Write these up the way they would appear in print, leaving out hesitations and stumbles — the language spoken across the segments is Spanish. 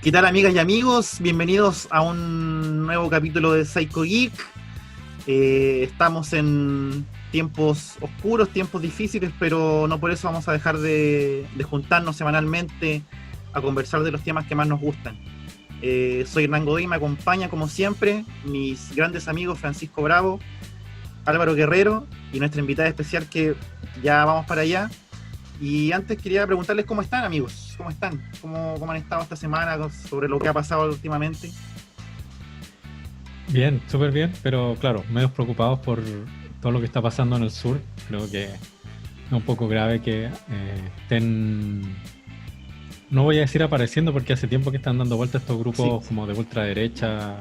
¿Qué tal, amigas y amigos? Bienvenidos a un nuevo capítulo de Psycho Geek. Estamos en tiempos oscuros, tiempos difíciles, pero no por eso vamos a dejar de juntarnos semanalmente a conversar de los temas que más nos gustan. Soy Hernán Godoy, me acompaña como siempre mis grandes amigos Francisco Bravo, Álvaro Guerrero y nuestra invitada especial que ya vamos para allá. Y antes quería preguntarles cómo están, amigos. ¿Cómo están? ¿Cómo han estado esta semana sobre lo que ha pasado últimamente? Bien, súper bien, pero claro, medio preocupados por todo lo que está pasando en el sur. Creo que es un poco grave que estén, no voy a decir apareciendo porque hace tiempo que están dando vuelta estos grupos Sí. como de ultraderecha,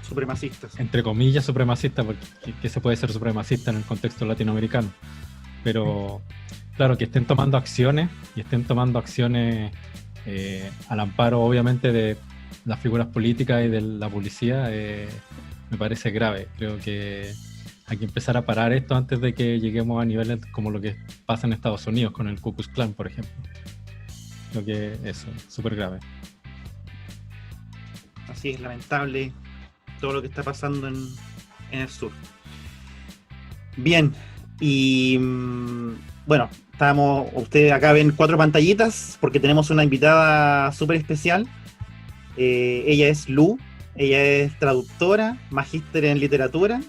Supremacistas. entre comillas supremacistas, porque que se puede ser supremacista en el contexto latinoamericano. Pero claro, que estén tomando acciones y estén tomando acciones al amparo obviamente de las figuras políticas y de la policía, me parece grave. Creo que hay que empezar a parar esto antes de que lleguemos a niveles como lo que pasa en Estados Unidos con el Ku Klux Klan, por ejemplo. Creo que eso es súper grave. Así es, lamentable todo lo que está pasando en el sur. Bien, y bueno, ustedes acá ven 4 pantallitas porque tenemos una invitada súper especial. Ella es Lu, ella es traductora, magíster en literatura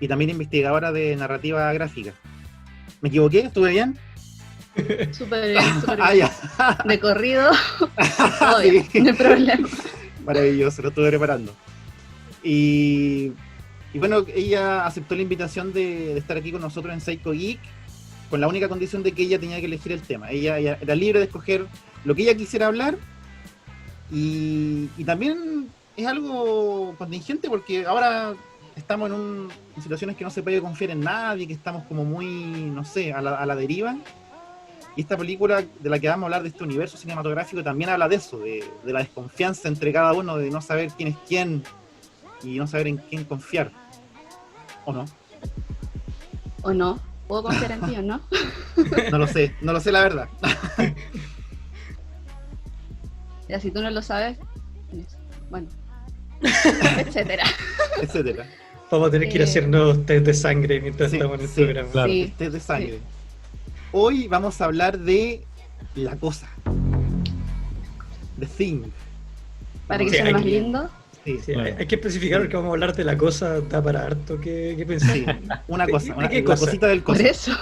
y también investigadora de narrativa gráfica. ¿Me equivoqué? ¿Estuve bien? Súper bien, súper Ah, bien. ya. De corrido, obvio, Sí. no hay problema. Maravilloso, lo estuve preparando. Y bueno, ella aceptó la invitación de estar aquí con nosotros en Psycho Geek con la única condición de que ella tenía que elegir el tema. Ella era libre de escoger lo que ella quisiera hablar y también es algo contingente porque ahora estamos en situaciones que no se puede confiar en nadie, que estamos como muy, no sé, a la deriva. Y esta película de la que vamos a hablar, de este universo cinematográfico, también habla de eso, de la desconfianza entre cada uno, de no saber quién es quién y no saber en quién confiar. ¿O no? ¿O no? ¿Puedo confiar en ti o no? No lo sé la verdad. Ya, si tú no lo sabes, bueno, etcétera. Etcétera. Vamos a tener que ir a hacernos test de sangre mientras Sí, estamos en el sí. programa. Claro. Sí, Test de sangre. Hoy vamos a hablar de La Cosa. The Thing. para que Sí, suene más aquí- lindo. Sí, Sí, Claro. hay que especificar porque vamos a hablar de la cosa, da para harto que pensar. sí. Una cosa, ¿De qué la cosa? cosita del Por cosa. eso.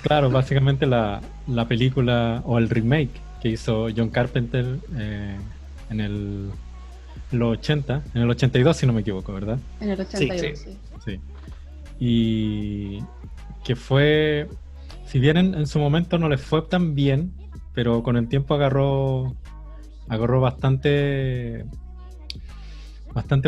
Claro, básicamente la película o el remake que hizo John Carpenter en los 80, en el 82 si no me equivoco, ¿verdad? En el 82, Sí, sí. Sí. Y que fue, si bien en su momento no le fue tan bien, pero con el tiempo agarró bastante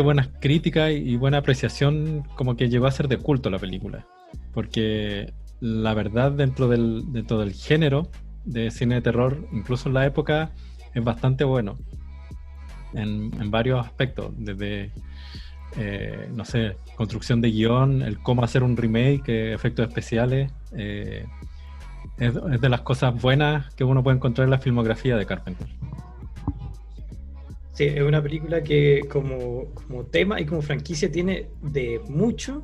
buenas críticas y buena apreciación, como que llegó a ser de culto la película. Porque la verdad dentro del género de cine de terror, incluso en la época, es bastante bueno en varios aspectos, desde no sé, construcción de guión, el cómo hacer un remake, efectos especiales, es de las cosas buenas que uno puede encontrar en la filmografía de Carpenter. Sí, es una película que como tema y como franquicia tiene de mucho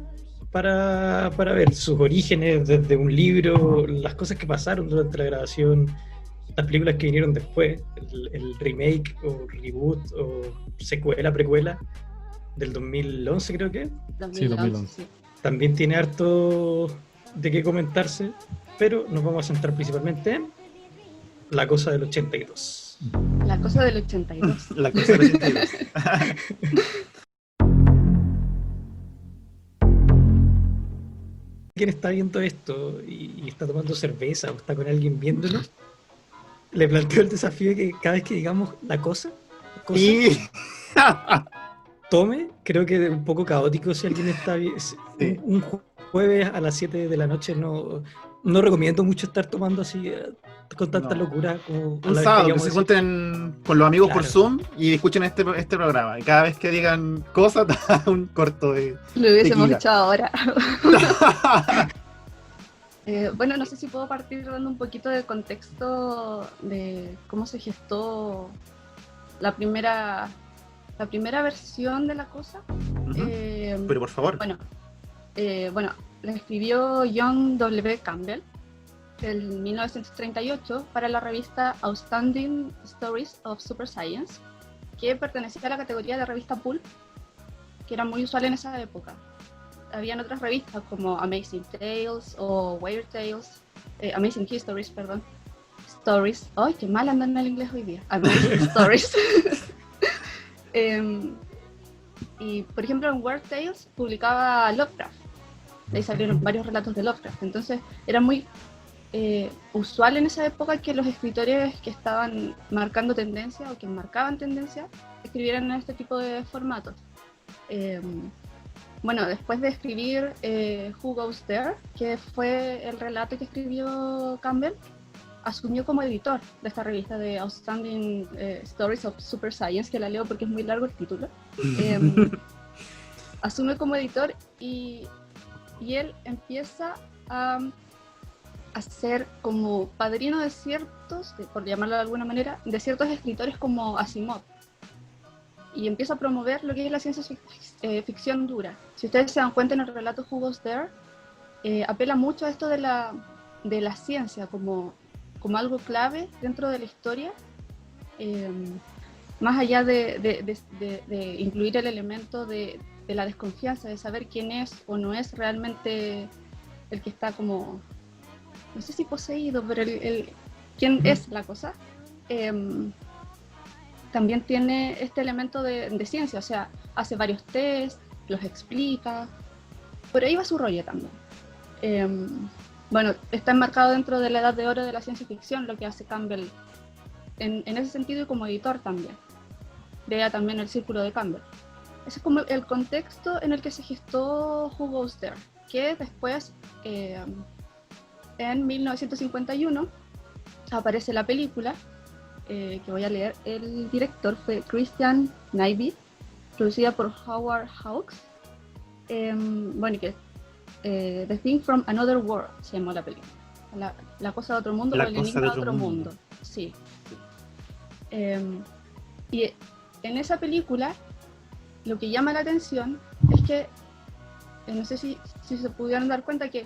para ver sus orígenes desde un libro, las cosas que pasaron durante la grabación, las películas que vinieron después, el remake o reboot o secuela, precuela del 2011 creo que. 2011, 2011. sí. También tiene harto de qué comentarse, pero nos vamos a centrar principalmente en La Cosa del 82. La cosa del 82. La cosa del 82. Quien está viendo esto y está tomando cerveza o está con alguien viéndolo, le planteo el desafío de que cada vez que digamos la cosa, Y tome, creo que es un poco caótico si alguien está Sí. un jueves a las 7 de la noche, no recomiendo mucho estar tomando así con tanta No. locura como a un la vez sábado que queríamos se decir. junten con los amigos por Claro. Zoom y escuchen este programa. Y cada vez que digan cosas, un corto de Lo hubiésemos tequila. hecho ahora. Bueno, no sé si puedo partir dando un poquito de contexto de cómo se gestó la primera versión de la cosa. Pero por favor. Bueno, la escribió John W. Campbell en 1938 para la revista Outstanding Stories of Super Science, que pertenecía a la categoría de revista pulp, que era muy usual en esa época. Habían otras revistas como Amazing Tales o Weird Tales, Amazing Histories, perdón. Stories. ¡Ay, qué mal andan en el inglés hoy día! Amazing Stories. Y, por ejemplo, en Weird Tales publicaba Lovecraft. De ahí salieron varios relatos de Lovecraft. Entonces, era muy usual en esa época que los escritores que estaban marcando tendencia o que marcaban tendencia escribieran en este tipo de formatos. Bueno, después de escribir Who Goes There, que fue el relato que escribió Campbell, asumió como editor de esta revista de Outstanding Stories of Super Science, que la leo porque es muy largo el título. Asume como editor y él empieza a ser como padrino de ciertos, por llamarlo de alguna manera, de ciertos escritores como Asimov. Y empieza a promover lo que es la ciencia ficción dura. Si ustedes se dan cuenta en el relato Who Goes There, apela mucho a esto de la ciencia como algo clave dentro de la historia, más allá de incluir el elemento de la desconfianza, de saber quién es o no es realmente el que está como, no sé si poseído, pero quién es la cosa. También tiene este elemento de ciencia, o sea, hace varios tests, los explica, por ahí va su rollo también. Bueno, está enmarcado dentro de la edad de oro de la ciencia ficción, lo que hace Campbell en ese sentido y como editor también. Crea también el círculo de Campbell. Ese es como el contexto en el que se gestó Who Goes There, que después, en 1951, aparece la película, que voy a leer. El director fue Christian Nyby, producida por Howard Hawks. Bueno, que The Thing from Another World se llamó la película. La cosa de otro mundo, o el enigma de otro mundo. Sí. Y en esa película, lo que llama la atención es que, no sé si se pudieron dar cuenta que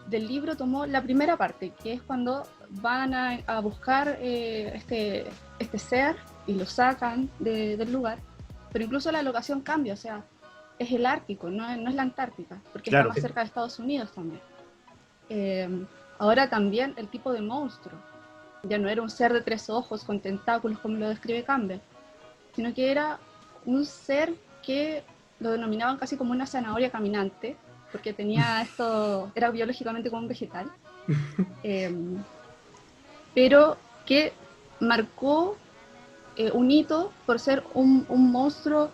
del libro tomó la primera parte, que es cuando van a buscar este ser y lo sacan del lugar, pero incluso la locación cambia, o sea, es el Ártico, no es la Antártica, porque claro, está más cerca de Estados Unidos también. Ahora también el tipo de monstruo, ya no era un ser de 3 ojos con tentáculos como lo describe Campbell, sino que era un ser que lo denominaban casi como una zanahoria caminante, porque tenía esto, era biológicamente como un vegetal, pero que marcó un hito por ser un monstruo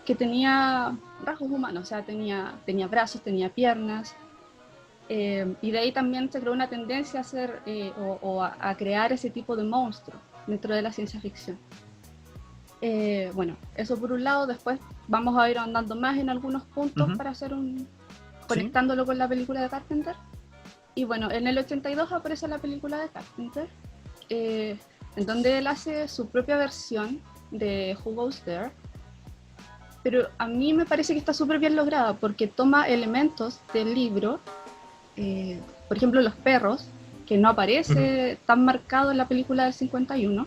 que tenía rasgos humanos, o sea, tenía brazos, tenía piernas, y de ahí también se creó una tendencia a hacer a crear ese tipo de monstruo dentro de la ciencia ficción. Bueno, eso por un lado. Después vamos a ir andando más en algunos puntos para hacer conectándolo con la película de Carpenter. Y bueno, en el 82 aparece la película de Carpenter, en donde él hace su propia versión de Who Goes There, pero a mí me parece que está súper bien lograda porque toma elementos del libro, por ejemplo los perros, que no aparece tan marcado en la película del 51,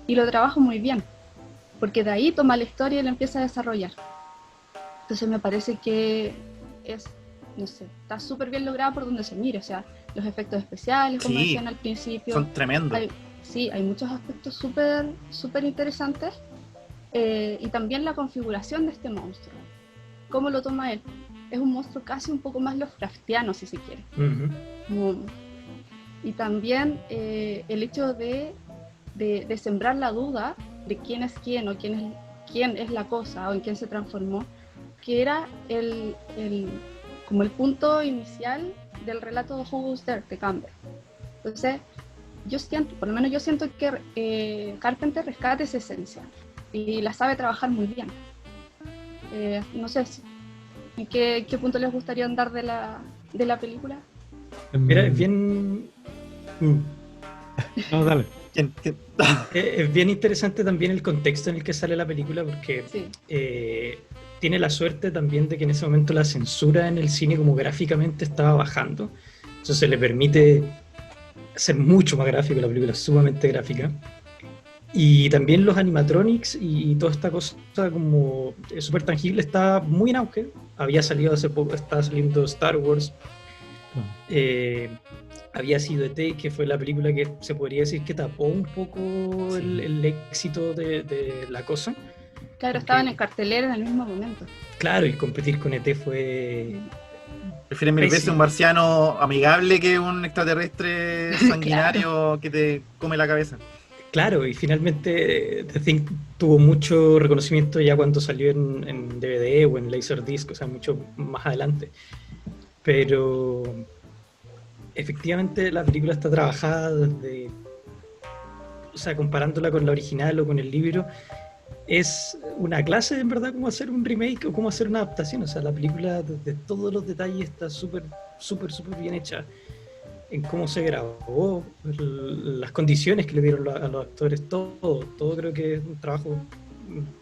y lo trabaja muy bien, porque de ahí toma la historia y la empieza a desarrollar. Entonces me parece que es, no sé, está súper bien lograda por donde se mire, o sea, los efectos especiales, como decían al principio. Son tremendos. Hay muchos aspectos súper interesantes, y también la configuración de este monstruo. ¿Cómo lo toma él? Es un monstruo casi un poco más Lovecraftiano, si se quiere. Y también el hecho de sembrar la duda de quién es quién, o quién es la cosa, o en quién se transformó, que era como el punto inicial del relato de Who Goes There de Campbell. Entonces, por lo menos yo siento que Carpenter rescata esa esencia y la sabe trabajar muy bien. No sé, ¿en qué punto les gustaría andar de la película? Mira, es bien... No, dale. ¿Quién? Es bien interesante también el contexto en el que sale la película, porque Sí. tiene la suerte también de que en ese momento la censura en el cine como gráficamente estaba bajando. Entonces le permite ser mucho más gráfico, la película es sumamente gráfica. Y también los animatronics y toda esta cosa como súper tangible está muy en auge. Había salido hace poco, estaba saliendo Star Wars. Había sido E.T., que fue la película que se podría decir que tapó un poco el éxito de la cosa. Claro, Porque, estaban en cartelera en el mismo momento. claro, y competir con E.T. fue... Prefieren mil veces un marciano amigable que un extraterrestre sanguinario que te come la cabeza. Claro, y finalmente The Thing tuvo mucho reconocimiento ya cuando salió en DVD o en Laserdisc, o sea, mucho más adelante. Pero efectivamente la película está trabajada desde, o sea, comparándola con la original o con el libro, es una clase en verdad cómo hacer un remake o cómo hacer una adaptación. O sea, la película desde todos los detalles está súper bien hecha en cómo se grabó, las condiciones que le dieron a los actores, todo creo que es un trabajo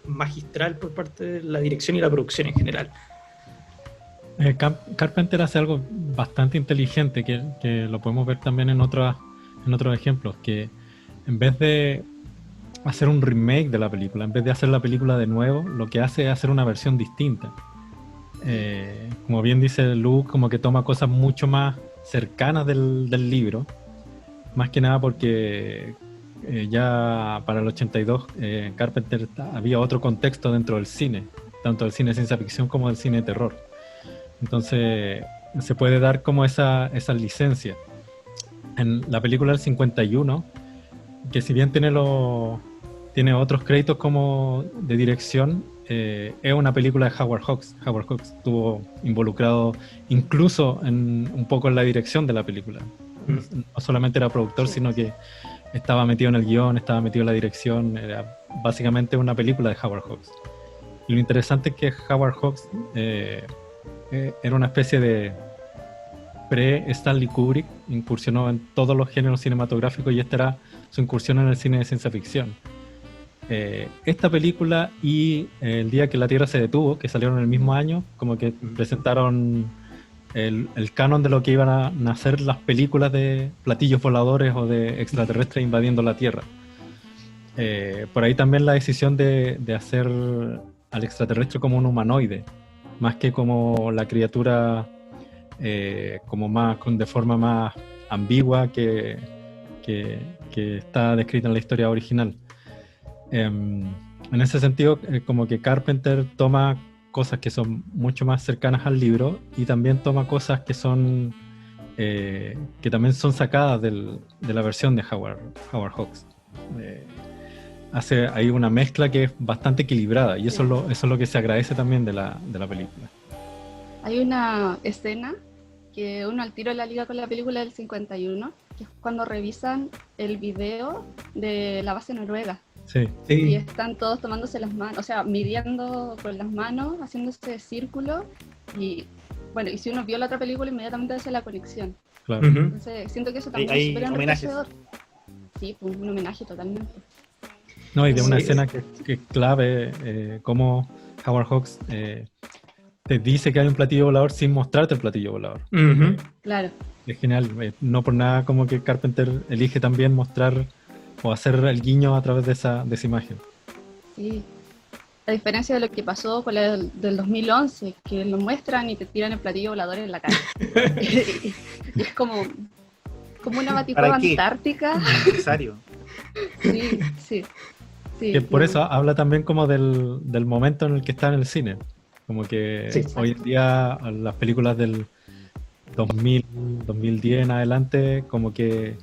magistral por parte de la dirección y la producción en general. Carpenter hace algo bastante inteligente que lo podemos ver también en otros ejemplos, que en vez de hacer un remake de la película, en vez de hacer la película de nuevo, lo que hace es hacer una versión distinta. Como bien dice Luke, como que toma cosas mucho más cercanas del libro, más que nada porque ya para el 82 Carpenter había otro contexto dentro del cine, tanto del cine de ciencia ficción como del cine de terror. Entonces se puede dar como esa licencia. En la película del 51, que si bien tiene otros créditos como de dirección, es una película de Howard Hawks. Howard Hawks estuvo involucrado incluso un poco en la dirección de la película. No solamente era productor, sino que estaba metido en el guión, estaba metido en la dirección. Era básicamente una película de Howard Hawks. Y lo interesante es que Howard Hawks era una especie de pre-Stanley Kubrick, incursionó en todos los géneros cinematográficos y esta era su incursión en el cine de ciencia ficción. Esta película y El día que la Tierra se detuvo, que salieron el mismo año, como que presentaron el canon de lo que iban a nacer las películas de platillos voladores o de extraterrestres invadiendo la Tierra. Por ahí también la decisión de hacer al extraterrestre como un humanoide, más que como la criatura como más de forma más ambigua que está descrita en la historia original. En ese sentido, como que Carpenter toma cosas que son mucho más cercanas al libro y también toma cosas que son que también son sacadas de la versión de Howard Hawks. Hace ahí una mezcla que es bastante equilibrada y eso es lo que se agradece también de la película. Hay una escena que uno al tiro la liga con la película del 51, que es cuando revisan el video de la base noruega. Sí. Y están todos tomándose las manos, o sea, midiendo con las manos, haciendo ese círculo. Y bueno, y si uno vio la otra película, inmediatamente hace la conexión. Claro. Entonces, siento que eso también es súper homenajes. enriquecedor. Sí, pues, un homenaje totalmente. No, y de una Sí. escena que es clave, como Howard Hawks te dice que hay un platillo volador sin mostrarte el platillo volador. Claro. Es genial. No por nada como que Carpenter elige también mostrar o hacer el guiño a través de esa imagen. Sí. A diferencia de lo que pasó con la del 2011, que lo muestran y te tiran el platillo volador en la cara. y es como una baticueva antártica. Necesario. Sí. Que por eso habla también como del momento en el que está en el cine. Como que hoy en día las películas del 2000, 2010 en adelante como que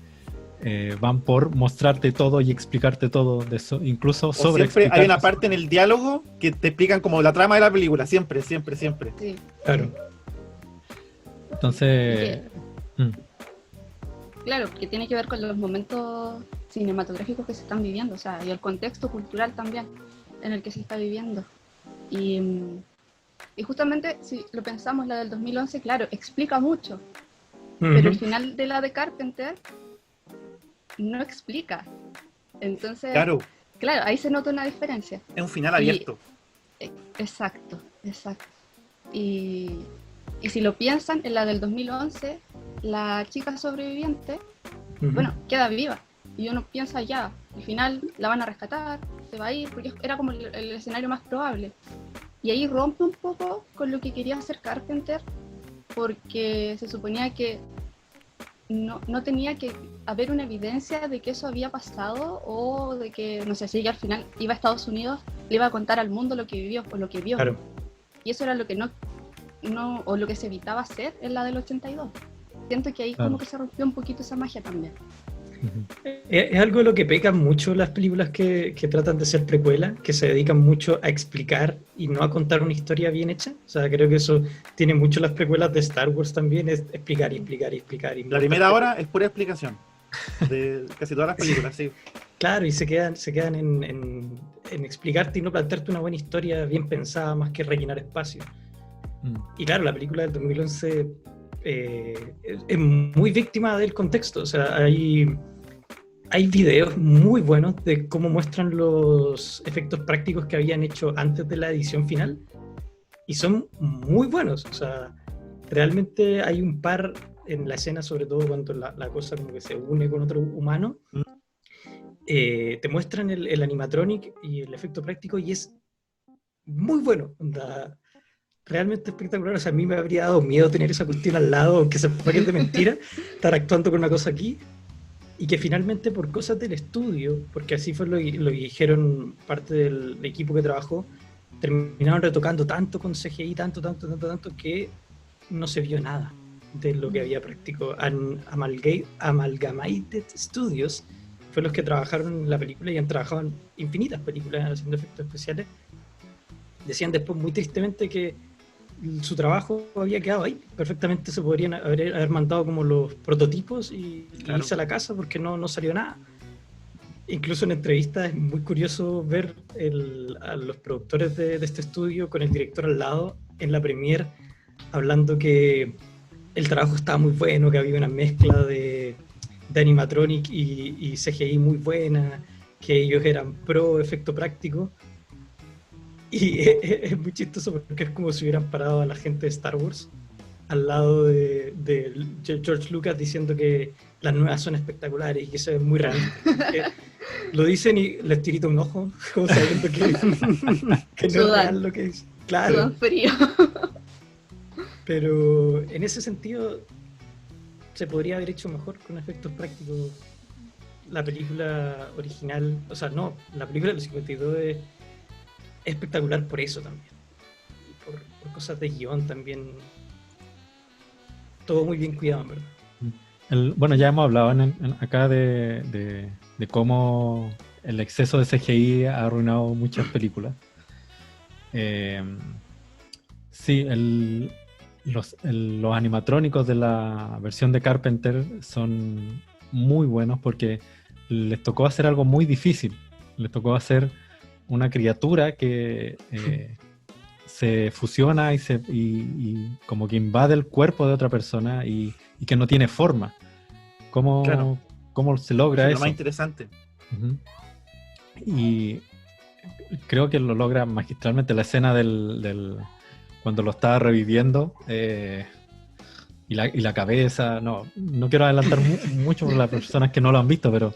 van por mostrarte todo y explicarte todo de eso, incluso sobre siempre hay una parte en el diálogo que te explican como la trama de la película, siempre. Sí. Claro. Entonces... Claro, que tiene que ver con los momentos cinematográficos que se están viviendo, o sea, y el contexto cultural también en el que se está viviendo. Y justamente, si lo pensamos, la del 2011, claro, explica mucho, pero el final de la de Carpenter no explica. Entonces, Claro, claro, ahí se nota una diferencia. es un final abierto. Exacto. Y si lo piensan, en la del 2011, la chica sobreviviente, bueno, queda viva. Y uno piensa ya, al final la van a rescatar, se va a ir, porque era como el escenario más probable. Y ahí rompe un poco con lo que quería hacer Carpenter, porque se suponía que no tenía que haber una evidencia de que eso había pasado, o de que, no sé, si ella al final iba a Estados Unidos, le iba a contar al mundo lo que vivió o lo que vio. Claro. Y eso era lo que no o lo que se evitaba hacer en la del 82. Siento que ahí como que se rompió un poquito esa magia también. Es algo de lo que pecan mucho las películas que tratan de ser precuela, que se dedican mucho a explicar y no a contar una historia bien hecha. O sea, creo que eso tiene mucho las precuelas de Star Wars también, es explicar. La primera hora es pura explicación de casi todas las películas, sí. Claro, y se quedan en explicarte y no plantearte una buena historia bien pensada, más que rellenar espacio. Y claro, la película del 2011 es muy víctima del contexto. O sea, hay videos muy buenos de cómo muestran los efectos prácticos que habían hecho antes de la edición final, y son muy buenos. O sea, realmente hay un par en la escena, sobre todo cuando la cosa como que se une con otro humano, te muestran el animatronic y el efecto práctico, y es muy bueno. Realmente espectacular. O sea, a mí me habría dado miedo tener esa cuestión al lado, aunque se pueda que es de mentira, estar actuando con una cosa aquí, y que finalmente por cosas del estudio, porque así fue lo que dijeron parte del equipo que trabajó, terminaron retocando tanto con CGI, tanto, que no se vio nada de lo que había práctico. Amalgamated Studios fue los que trabajaron en la película y han trabajado en infinitas películas haciendo efectos especiales. Decían después muy tristemente que su trabajo había quedado ahí. Perfectamente se podrían haber mandado como los prototipos y irse a la casa, porque no salió nada. Incluso en entrevistas es muy curioso ver a los productores de este estudio con el director al lado en la premiere, hablando que el trabajo estaba muy bueno, que había una mezcla de animatronic y CGI muy buena, que ellos eran pro efecto práctico. Y es muy chistoso porque es como si hubieran parado a la gente de Star Wars al lado de George Lucas diciendo que las nuevas son espectaculares y que se ven muy realistas. Lo dicen y les tirita un ojo, como sabiendo que no es real lo que es. Claro. Sudan frío. Pero en ese sentido se podría haber hecho mejor con efectos prácticos. La película original, o sea, no, la película de los 52 es espectacular por eso también. Y por cosas de guión también. Todo muy bien cuidado, en verdad. Bueno, ya hemos hablado acá de cómo el exceso de CGI ha arruinado muchas películas. Sí, los animatrónicos de la versión de Carpenter son muy buenos porque les tocó hacer algo muy difícil. Les tocó hacer una criatura que se fusiona y como que invade el cuerpo de otra persona y que no tiene forma. ¿Cómo se logra eso? Es lo más interesante. Uh-huh. Y creo que lo logra magistralmente la escena del cuando lo estaba reviviendo y la cabeza. No quiero adelantar mucho por las personas que no lo han visto, pero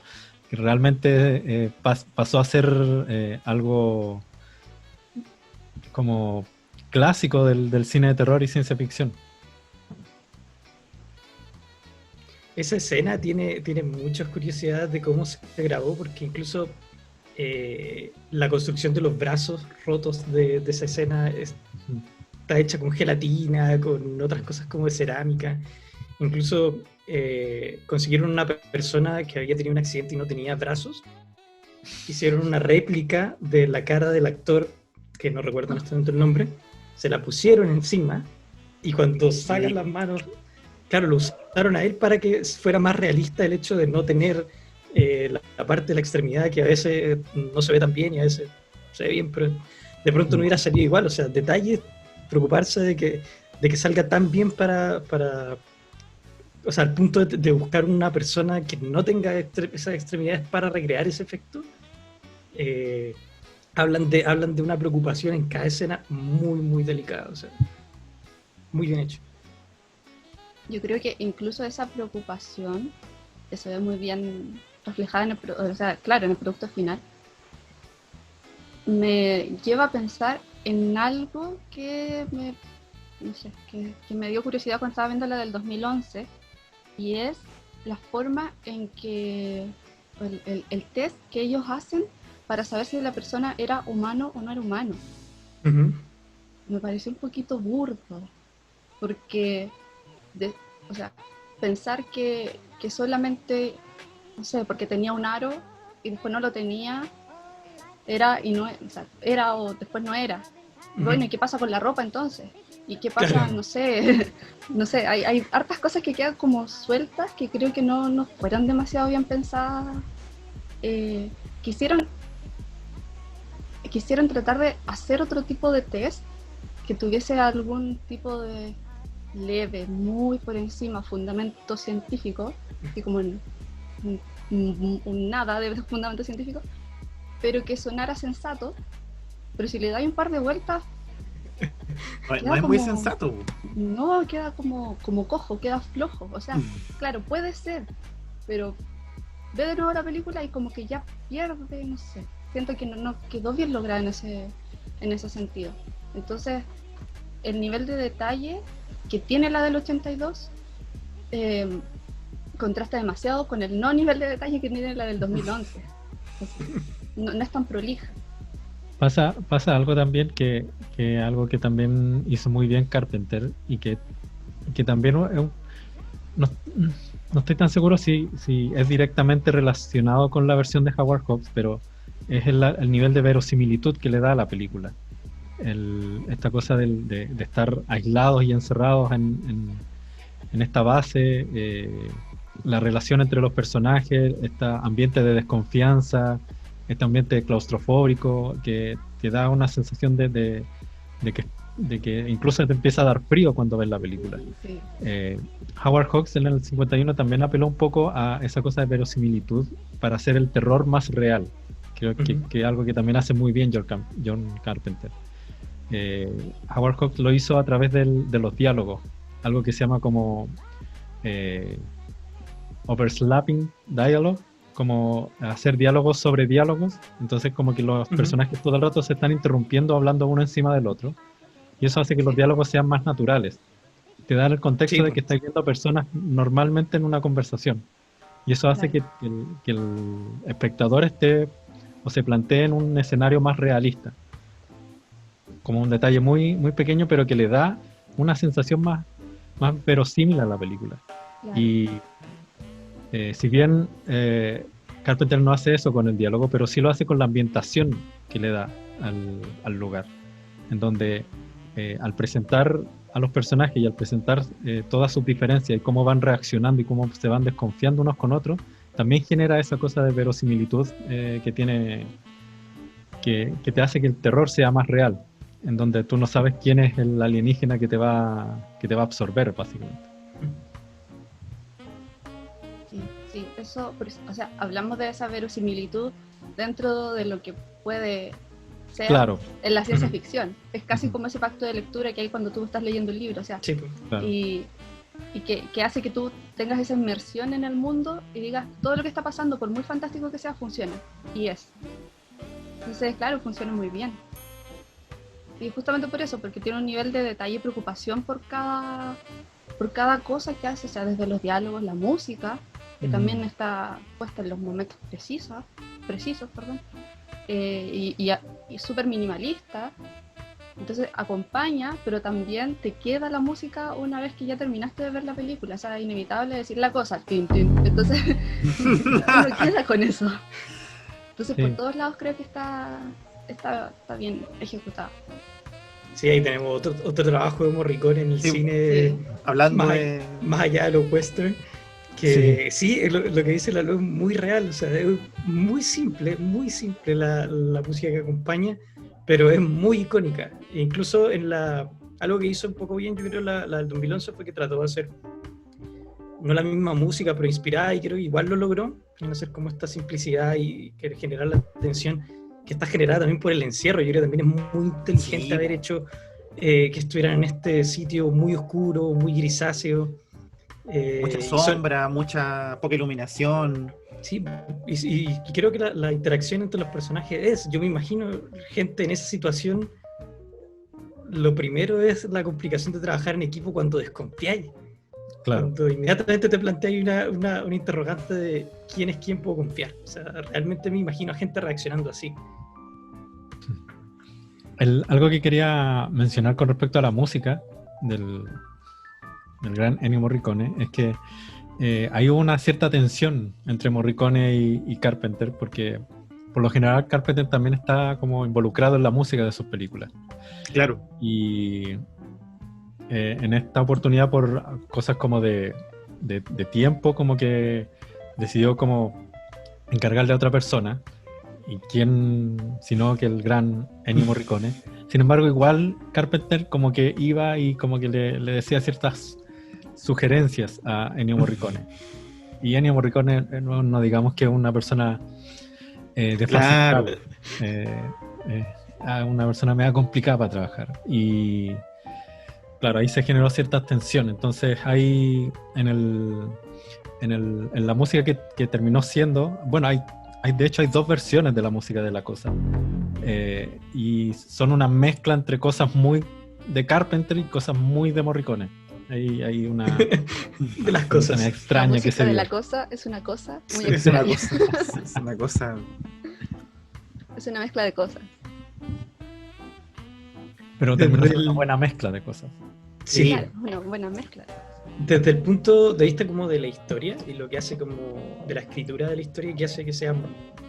que realmente pasó a ser algo como clásico del cine de terror y ciencia ficción. Esa escena tiene muchas curiosidades de cómo se grabó, porque incluso la construcción de los brazos rotos de esa escena está hecha con gelatina, con otras cosas como de cerámica. Incluso consiguieron una persona que había tenido un accidente y no tenía brazos. Hicieron una réplica de la cara del actor, que no recuerdo en este momento el nombre, se la pusieron encima, y cuando sacan las manos, claro, lo usaron a él para que fuera más realista el hecho de no tener la parte de la extremidad, que a veces no se ve tan bien y a veces se ve bien, pero de pronto no hubiera salido igual. O sea, detalles, preocuparse de que salga tan bien para o sea, al punto de buscar una persona que no tenga esas extremidades para recrear ese efecto, hablan de una preocupación en cada escena muy, muy delicada, o sea, muy bien hecho. Yo creo que incluso esa preocupación que se ve muy bien reflejada en o sea, claro, en el producto final, me lleva a pensar en algo que me, no sé, que me dio curiosidad cuando estaba viendo la del 2011, y es la forma en que el test que ellos hacen para saber si la persona era humano o no era humano. Uh-huh. Me pareció un poquito burdo, porque, o sea, pensar que solamente, no sé, porque tenía un aro y después no lo tenía, era y no, o sea, era o después no era. Uh-huh. Bueno, ¿y qué pasa con la ropa entonces? ¿Y qué pasa? Claro. No sé, no sé, hay hartas cosas que quedan como sueltas que creo que no fueran demasiado bien pensadas. Quisieron tratar de hacer otro tipo de test que tuviese algún tipo de leve, muy por encima, fundamento científico, así como un nada de fundamento científico, pero que sonara sensato. Pero si le dais un par de vueltas, No es muy sensato. no, queda como cojo, queda flojo. O sea, claro, puede ser, pero ve de nuevo la película y como que ya pierde, no sé. Siento que no quedó bien lograda en ese sentido. Entonces, el nivel de detalle que tiene la del 82 contrasta demasiado con el no nivel de detalle que tiene la del 2011. No es tan prolija. Pasa algo también que algo que también hizo muy bien Carpenter y que también no estoy tan seguro si es directamente relacionado con la versión de Howard Hawks, pero es el nivel de verosimilitud que le da a la película. Esta cosa de estar aislados y encerrados en esta base, la relación entre los personajes, este ambiente de desconfianza, este ambiente claustrofóbico que da una sensación de que incluso te empieza a dar frío cuando ves la película. Sí. Howard Hawks en el 51 también apeló un poco a esa cosa de verosimilitud para hacer el terror más real. Creo que algo que también hace muy bien John Carpenter. Howard Hawks lo hizo a través de los diálogos, algo que se llama como overslapping dialogue, como hacer diálogos sobre diálogos. Entonces como que los personajes todo el rato se están interrumpiendo hablando uno encima del otro, y eso hace que los diálogos sean más naturales, te dan el contexto de que estás viendo personas normalmente en una conversación, y eso hace que el espectador esté o se plantee en un escenario más realista, como un detalle muy, muy pequeño, pero que le da una sensación más verosímil a la película. Claro. Y si bien Carpenter no hace eso con el diálogo, pero sí lo hace con la ambientación que le da al lugar, en donde al presentar a los personajes y al presentar todas sus diferencias y cómo van reaccionando y cómo se van desconfiando unos con otros, también genera esa cosa de verosimilitud que tiene, que te hace que el terror sea más real, en donde tú no sabes quién es el alienígena que te va a absorber, básicamente. Sí, eso, o sea, hablamos de esa verosimilitud dentro de lo que puede ser en la ciencia ficción. Es casi como ese pacto de lectura que hay cuando tú estás leyendo el libro, o sea, claro. y que hace que tú tengas esa inmersión en el mundo y digas, todo lo que está pasando, por muy fantástico que sea, funciona, y es. Entonces, claro, funciona muy bien. Y justamente por eso, porque tiene un nivel de detalle y preocupación por cada cosa que hace, o sea, desde los diálogos, la música, que también está puesta en los momentos precisos, y súper minimalista. Entonces acompaña, pero también te queda la música una vez que ya terminaste de ver la película. O sea, es inevitable decir la cosa, tin, tin. Entonces uno queda con eso. Entonces por todos lados creo que está bien ejecutado. Sí, ahí tenemos otro trabajo de Morricone en el cine, hablando más allá de los western, que sí lo que dice Lalo es muy real, o sea, es muy simple la música que acompaña, pero es muy icónica. E incluso algo que hizo un poco bien, yo creo, la del 2011 fue que trató de hacer no la misma música, pero inspirada, y creo que igual lo logró, en hacer como esta simplicidad y generar la atención que está generada también por el encierro. Yo creo que también es muy inteligente Sí. haber hecho que estuvieran en este sitio muy oscuro, muy grisáceo. Mucha y sombra, poca iluminación. sí, y creo que la interacción entre los personajes yo me imagino gente en esa situación, lo primero es la complicación de trabajar en equipo cuando desconfiáis. Claro. Cuando inmediatamente te planteáis una interrogante de quién es quién puedo confiar. O sea, realmente me imagino a gente reaccionando así. Algo que quería mencionar con respecto a la música del gran Ennio Morricone es que hay una cierta tensión entre Morricone y Carpenter, porque por lo general Carpenter también está como involucrado en la música de sus películas. Claro. Y en esta oportunidad, por cosas como de tiempo, como que decidió como encargarle a otra persona. ¿Y quién sino que el gran Ennio Morricone? Sin embargo, igual Carpenter como que iba y como que le decía ciertas sugerencias a Ennio Morricone. Y Ennio Morricone no digamos que es una persona de Claro. una persona media complicada para trabajar. Y claro, ahí se generó cierta tensión. Entonces hay en la música que terminó siendo, bueno, de hecho hay dos versiones de la música de La Cosa, y son una mezcla entre cosas muy de Carpenter y cosas muy de Morricone. Hay una De las una cosas. La extraña que música se de dio. La Cosa es una cosa muy Es una extraña. cosa. Es una cosa. Es una mezcla de cosas. Pero terminó Desde siendo una el- buena mezcla de cosas. Sí, Claro, una buena mezcla. desde el punto de vista como de la historia y lo que hace como de la escritura de la historia, que hace que sea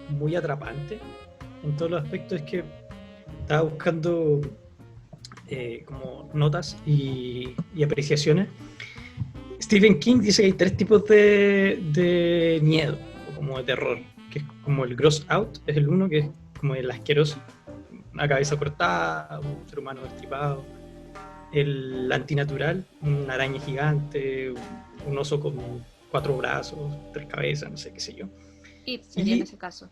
muy atrapante en todos los aspectos, es que estaba buscando como notas y apreciaciones. Stephen King dice que hay 3 tipos de miedo o como de terror, que es como el gross out, es el uno, que es como el asqueroso, una cabeza cortada, un ser humano destripado. El antinatural, una araña gigante, un oso con 4 brazos, 3 cabezas, no sé qué sé yo. It sería Y- en ese caso.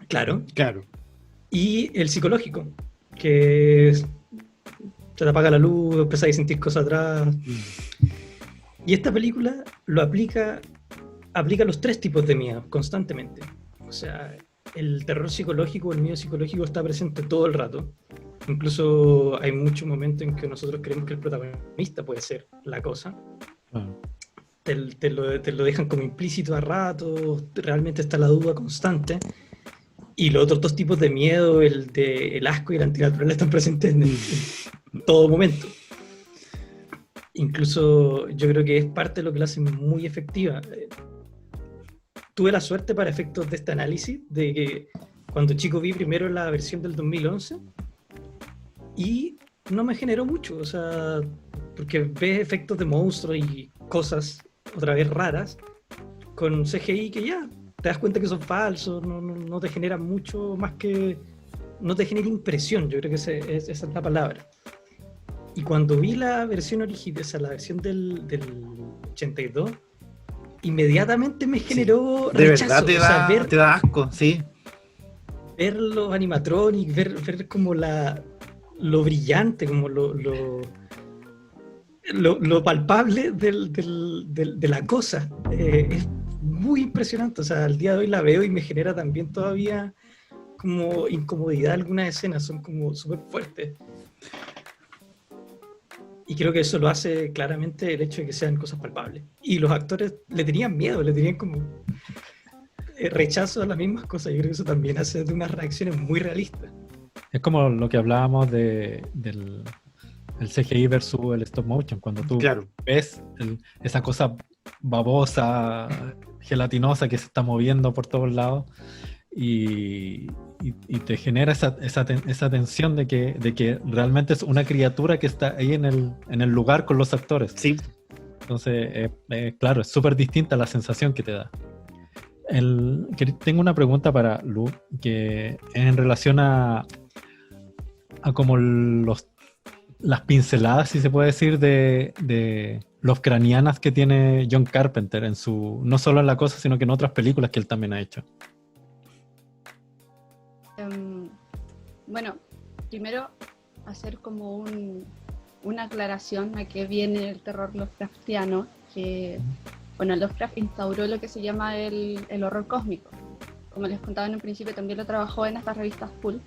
Claro. Claro. Y el psicológico, que se te apaga la luz, empiezas a sentir cosas atrás. Y esta película lo aplica los 3 tipos de miedo constantemente. O sea, el terror psicológico, el miedo psicológico está presente todo el rato. Incluso hay muchos momentos en que nosotros creemos que el protagonista puede ser la cosa. Claro. Te lo dejan como implícito a ratos, realmente está la duda constante. Y los otros 2 tipos de miedo, el asco y el antinatural, están presentes en todo momento. Incluso yo creo que es parte de lo que la hace muy efectiva. Tuve la suerte, para efectos de este análisis, de que cuando chico vi primero la versión del 2011 y no me generó mucho, o sea, porque ves efectos de monstruos y cosas otra vez raras con CGI que ya te das cuenta que son falsos, no te genera mucho más que... no te genera impresión, yo creo que esa es la palabra. Y cuando vi la versión original, esa, la versión del 82, inmediatamente me generó De rechazo. verdad O sea, te da asco, sí. ver los animatronics, ver como lo brillante, como lo palpable de la cosa. Es muy impresionante. O sea, al día de hoy la veo y me genera también todavía como incomodidad. Algunas escenas son como súper fuertes. Y creo que eso lo hace claramente el hecho de que sean cosas palpables. Y los actores le tenían miedo, le tenían como rechazo a las mismas cosas. Yo creo que eso también hace de unas reacciones muy realistas. Es como lo que hablábamos del el CGI versus el stop motion, cuando tú Claro. ves esa cosa babosa, gelatinosa que se está moviendo por todos lados y te genera esa tensión de que realmente es una criatura que está ahí en el lugar con los actores. Sí. Entonces, claro, es súper distinta la sensación que te da. Tengo una pregunta para Lu, que es en relación a como las pinceladas, si se puede decir, de Lovecraftianas que tiene John Carpenter en su, no solo en La Cosa, sino que en otras películas que él también ha hecho. Bueno, primero hacer como una aclaración a qué viene el terror Lovecraftiano, que, bueno, Lovecraft instauró lo que se llama el horror cósmico. Como les contaba en un principio, también lo trabajó en estas revistas Pulp,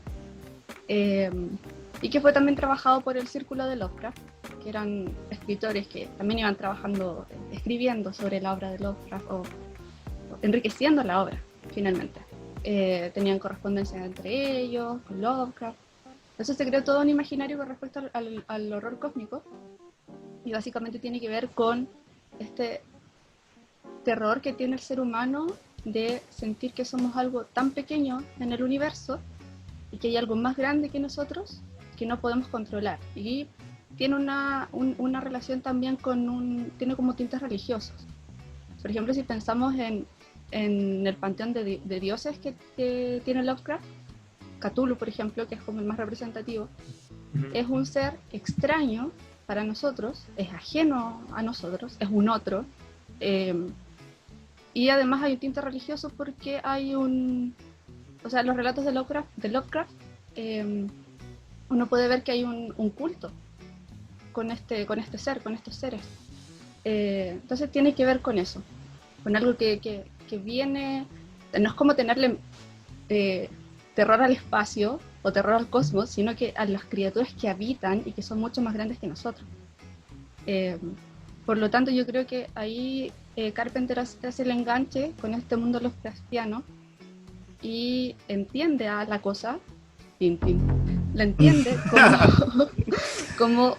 y que fue también trabajado por el círculo de Lovecraft, que eran escritores que también iban trabajando, escribiendo sobre la obra de Lovecraft o enriqueciendo la obra, finalmente. Tenían correspondencia entre ellos, con Lovecraft. Entonces se creó todo un imaginario con respecto al horror cósmico, y básicamente tiene que ver con este terror que tiene el ser humano de sentir que somos algo tan pequeño en el universo y que hay algo más grande que nosotros que no podemos controlar. Y tiene una relación también tiene como tintes religiosos. Por ejemplo, si pensamos en el panteón de dioses que tiene Lovecraft, Cthulhu, por ejemplo, que es como el más representativo, es un ser extraño para nosotros, es ajeno a nosotros, es un otro, y además hay un tinte religioso porque hay o sea, los relatos de Lovecraft, uno puede ver que hay un culto con este ser, con estos seres. Entonces tiene que ver con eso, con algo que viene, no es como tenerle terror al espacio o terror al cosmos, sino que a las criaturas que habitan y que son mucho más grandes que nosotros. Por lo tanto, yo creo que ahí Carpenter hace el enganche con este mundo Lovecraftiano y entiende a la cosa, la entiende como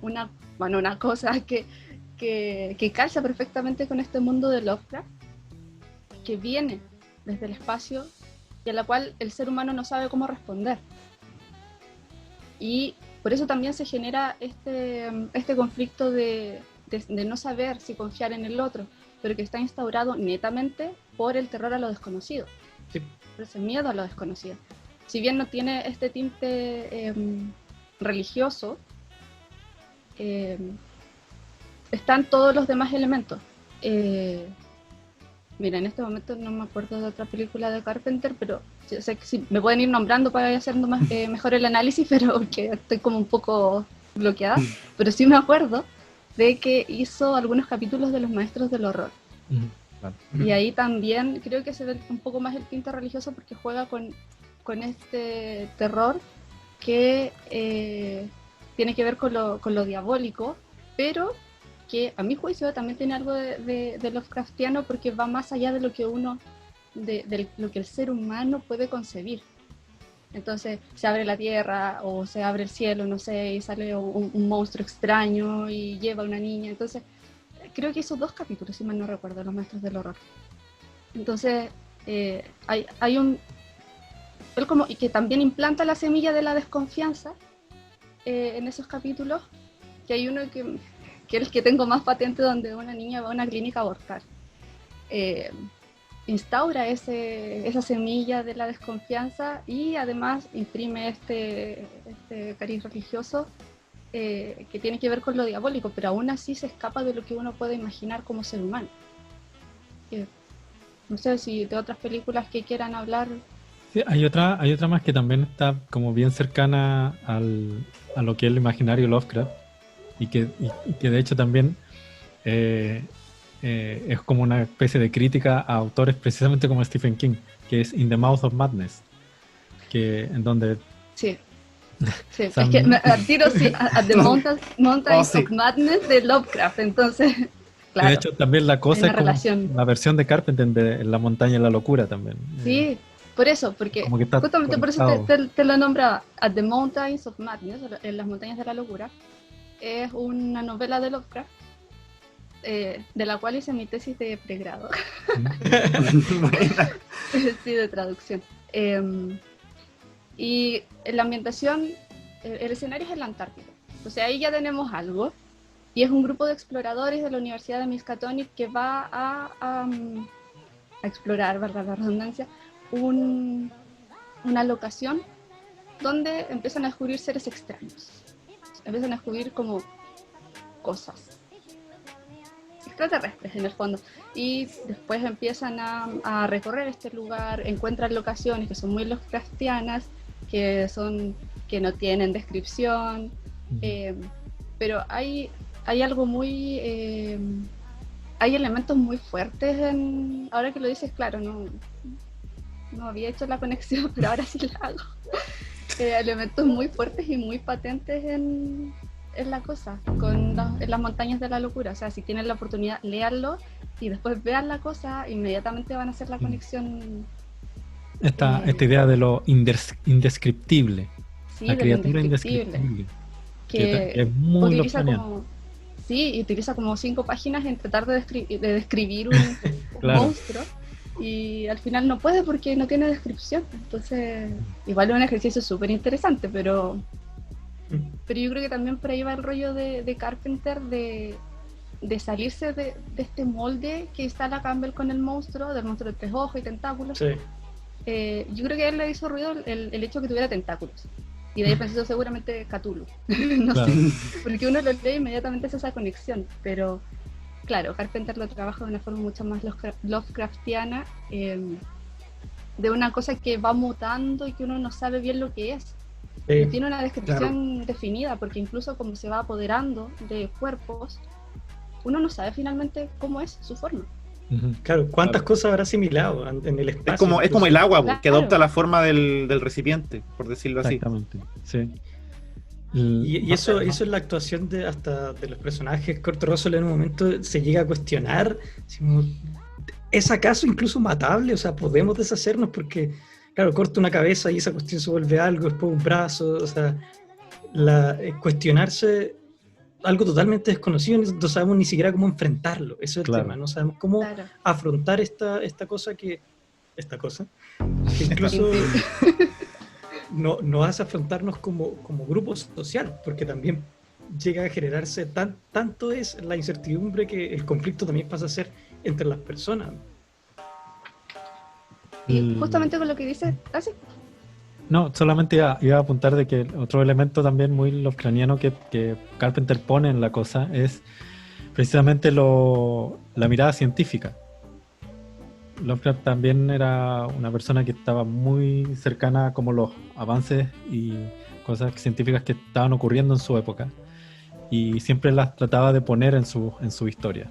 una cosa que calza perfectamente con este mundo de Lovecraft, que viene desde el espacio y a la cual el ser humano no sabe cómo responder. Y por eso también se genera este conflicto de no saber si confiar en el otro, pero que está instaurado netamente por el terror a lo desconocido, Sí. por ese miedo a lo desconocido. Si bien no tiene este tinte religioso, están todos los demás elementos. Mira, en este momento no me acuerdo de otra película de Carpenter, pero sé que sí, me pueden ir nombrando para ir haciendo mejor el análisis, pero que estoy como un poco bloqueada. Pero sí me acuerdo de que hizo algunos capítulos de Los Maestros del Horror. Claro. Y ahí también creo que se ve un poco más el tinte religioso porque juega con este terror que tiene que ver con lo diabólico, pero que a mi juicio también tiene algo de Lovecraftiano porque va más allá de lo que de lo que el ser humano puede concebir. Entonces se abre la tierra o se abre el cielo, no sé, y sale un monstruo extraño y lleva a una niña. Entonces creo que hizo 2 capítulos, si mal no recuerdo, Los Maestros del Horror. Entonces hay él como, y que también implanta la semilla de la desconfianza en esos capítulos, que hay uno que es el que tengo más patente, donde una niña va a una clínica a abortar. Instaura esa semilla de la desconfianza y además imprime este cariz religioso que tiene que ver con lo diabólico, pero aún así se escapa de lo que uno puede imaginar como ser humano. No sé si de otras películas que quieran hablar. Sí, hay otra más que también está como bien cercana a lo que es el imaginario Lovecraft y que de hecho también es como una especie de crítica a autores precisamente como Stephen King, que es In the Mouth of Madness, en donde Sí. Sí, Sam... es que al tiro sí, a The Mountains sí. of Madness de Lovecraft, entonces, claro. De hecho, también la cosa es como relación. la versión de Carpenter de La Montaña de la Locura también. Sí, por eso, porque justamente por eso te lo nombraba. At the Mountains of Madness, en las montañas de la locura, es una novela de Lovecraft, de la cual hice mi tesis de pregrado. Sí, de traducción. Y la ambientación, el escenario es en la Antártida. Entonces ahí ya tenemos algo. Y es un grupo de exploradores de la Universidad de Miskatonic que va a explorar, valga la redundancia, una locación donde empiezan a descubrir seres extraños. empiezan a descubrir como cosas extraterrestres en el fondo, y después empiezan a recorrer este lugar, encuentran locaciones que son muy Lovecraftianas, que no tienen descripción, pero hay algo muy hay elementos muy fuertes ahora que lo dices, claro, no había hecho la conexión, pero ahora sí la hago. Elementos muy fuertes y muy patentes en la cosa, en las montañas de la locura. O sea, si tienen la oportunidad, léanlo y después vean la cosa, inmediatamente van a hacer la conexión. Esta idea de lo indescriptible, Sí, la de lo criatura indescriptible, que es muy lovecraftiano. Sí, y utiliza como 5 páginas en tratar de describir un Claro. monstruo, y al final no puede porque no tiene descripción. Entonces, igual es un ejercicio súper interesante, pero yo creo que también por ahí va el rollo de Carpenter de salirse de este molde que instala Campbell con el monstruo, del monstruo de 3 ojos y tentáculos. Sí. Yo creo que a él le hizo ruido el hecho que tuviera tentáculos. Y de ahí pensó seguramente Cthulhu. No Claro. sé, porque uno lo lee e inmediatamente hace esa conexión. Pero claro, Carpenter lo trabaja de una forma mucho más Lovecraftiana, de una cosa que va mutando y que uno no sabe bien lo que es. Sí. Tiene una descripción definida, porque incluso como se va apoderando de cuerpos, uno no sabe finalmente cómo es su forma. Claro, ¿cuántas cosas habrá asimilado en el espacio? Es como el agua, Claro. que adopta la forma del recipiente, por decirlo así. Exactamente, sí. Y eso es la actuación hasta de los personajes. Kurt Russell en un momento se llega a cuestionar, ¿es acaso incluso matable? O sea, ¿podemos deshacernos? Porque, claro, corta una cabeza y esa cuestión se vuelve algo, después un brazo. O sea, cuestionarse algo totalmente desconocido, no sabemos ni siquiera cómo enfrentarlo. Eso es el tema, no sabemos cómo afrontar esta cosa que incluso nos hace afrontarnos como grupo social, porque también llega a generarse tanto es la incertidumbre que el conflicto también pasa a ser entre las personas. Y justamente con lo que dices, No, solamente iba a apuntar de que otro elemento también muy lovecraftiano que Carpenter pone en la cosa es precisamente la mirada científica. Lovecraft también era una persona que estaba muy cercana a como los avances y cosas científicas que estaban ocurriendo en su época, y siempre las trataba de poner en su historia,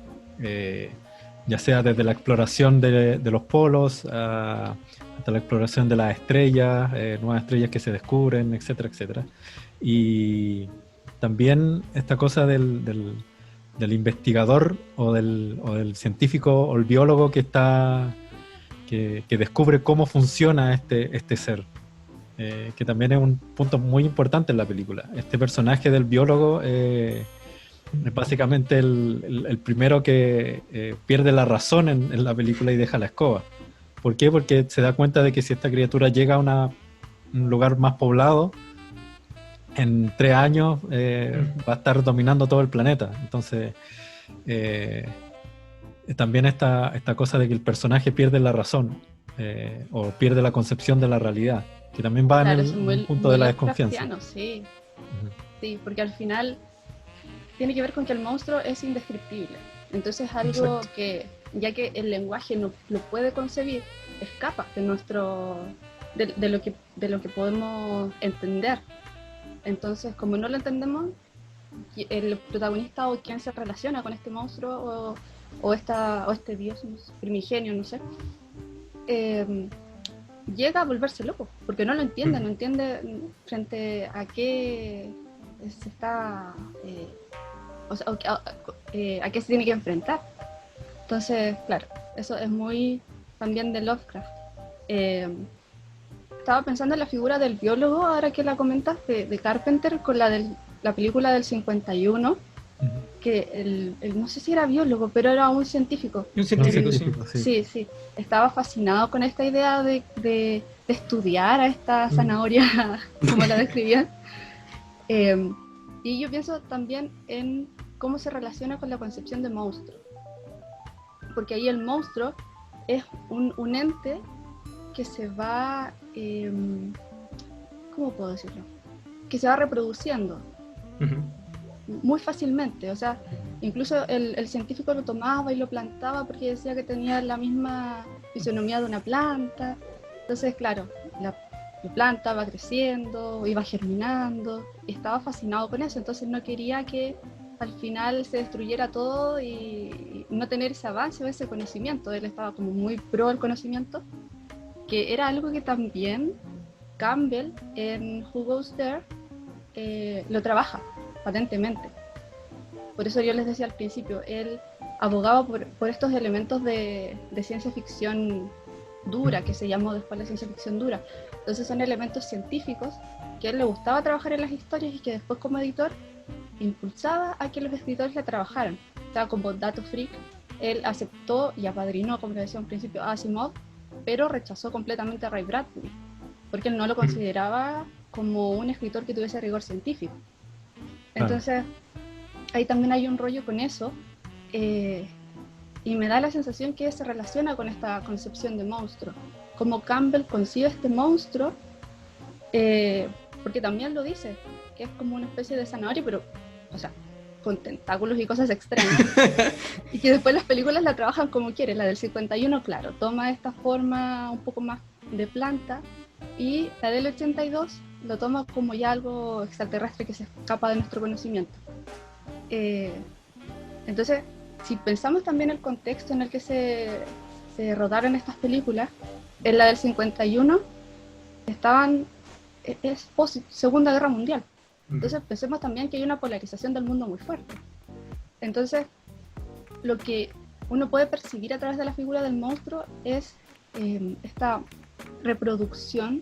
ya sea desde la exploración de los polos hasta la exploración de las estrellas, nuevas estrellas que se descubren, etcétera, etcétera. Y también esta cosa del investigador o del científico o el biólogo que descubre cómo funciona este ser, que también es un punto muy importante en la película. Este personaje del biólogo es básicamente el primero que pierde la razón en la película y deja la escoba. ¿Por qué? Porque se da cuenta de que si esta criatura llega a un lugar más poblado, en 3 años va a estar dominando todo el planeta. Entonces también esta cosa de que el personaje pierde la razón, o pierde la concepción de la realidad, que también va en el punto de la desconfianza. Sí. Sí, porque al final tiene que ver con que el monstruo es indescriptible. Entonces algo Exacto. Que, ya que el lenguaje no lo puede concebir, escapa de lo que podemos entender. Entonces, como no lo entendemos, el protagonista o quien se relaciona con este monstruo o este dios primigenio, no sé, llega a volverse loco, porque no lo entiende, no entiende frente a qué se está, a qué se tiene que enfrentar. Entonces, claro, eso es muy también de Lovecraft. Estaba pensando en la figura del biólogo, ahora que la comentas, de Carpenter, con la película del 51, que no sé si era biólogo, pero era un científico. Un científico, sí. Sí, estaba fascinado con esta idea de estudiar a esta zanahoria, como la describían. Y yo pienso también en cómo se relaciona con la concepción de monstruo. Porque ahí el monstruo es un ente que se va, ¿cómo puedo decirlo? Que se va reproduciendo. muy fácilmente. O sea, incluso el científico lo tomaba y lo plantaba porque decía que tenía la misma fisonomía de una planta. Entonces, claro, la planta va creciendo, iba germinando, y estaba fascinado con eso. Entonces no quería que al final se destruyera todo y no tener ese avance o ese conocimiento. Él estaba como muy pro al conocimiento, que era algo que también Campbell en Who Goes There lo trabaja patentemente. Por eso yo les decía al principio, él abogaba por estos elementos de ciencia ficción dura, que se llamó después la ciencia ficción dura. Entonces son elementos científicos que a él le gustaba trabajar en las historias y que después como editor impulsaba a que los escritores la trabajaran. O sea, como dato freak, él aceptó y apadrinó, como le decía al principio, a Asimov, pero rechazó completamente a Ray Bradbury, porque él no lo consideraba como un escritor que tuviese rigor científico. Entonces, ahí también hay un rollo con eso, y me da la sensación que se relaciona con esta concepción de monstruo. Como Campbell concibe este monstruo, porque también lo dice, que es como una especie de zanahoria, pero, o sea, con tentáculos y cosas extrañas. Y que después las películas la trabajan como quieren. La del 51, claro, toma esta forma un poco más de planta, y la del 82 lo toma como ya algo extraterrestre que se escapa de nuestro conocimiento. Entonces, si pensamos también el contexto en el que se rodaron estas películas, en la del 51 es post Segunda Guerra Mundial. Entonces pensemos también que hay una polarización del mundo muy fuerte. Entonces, lo que uno puede percibir a través de la figura del monstruo es esta reproducción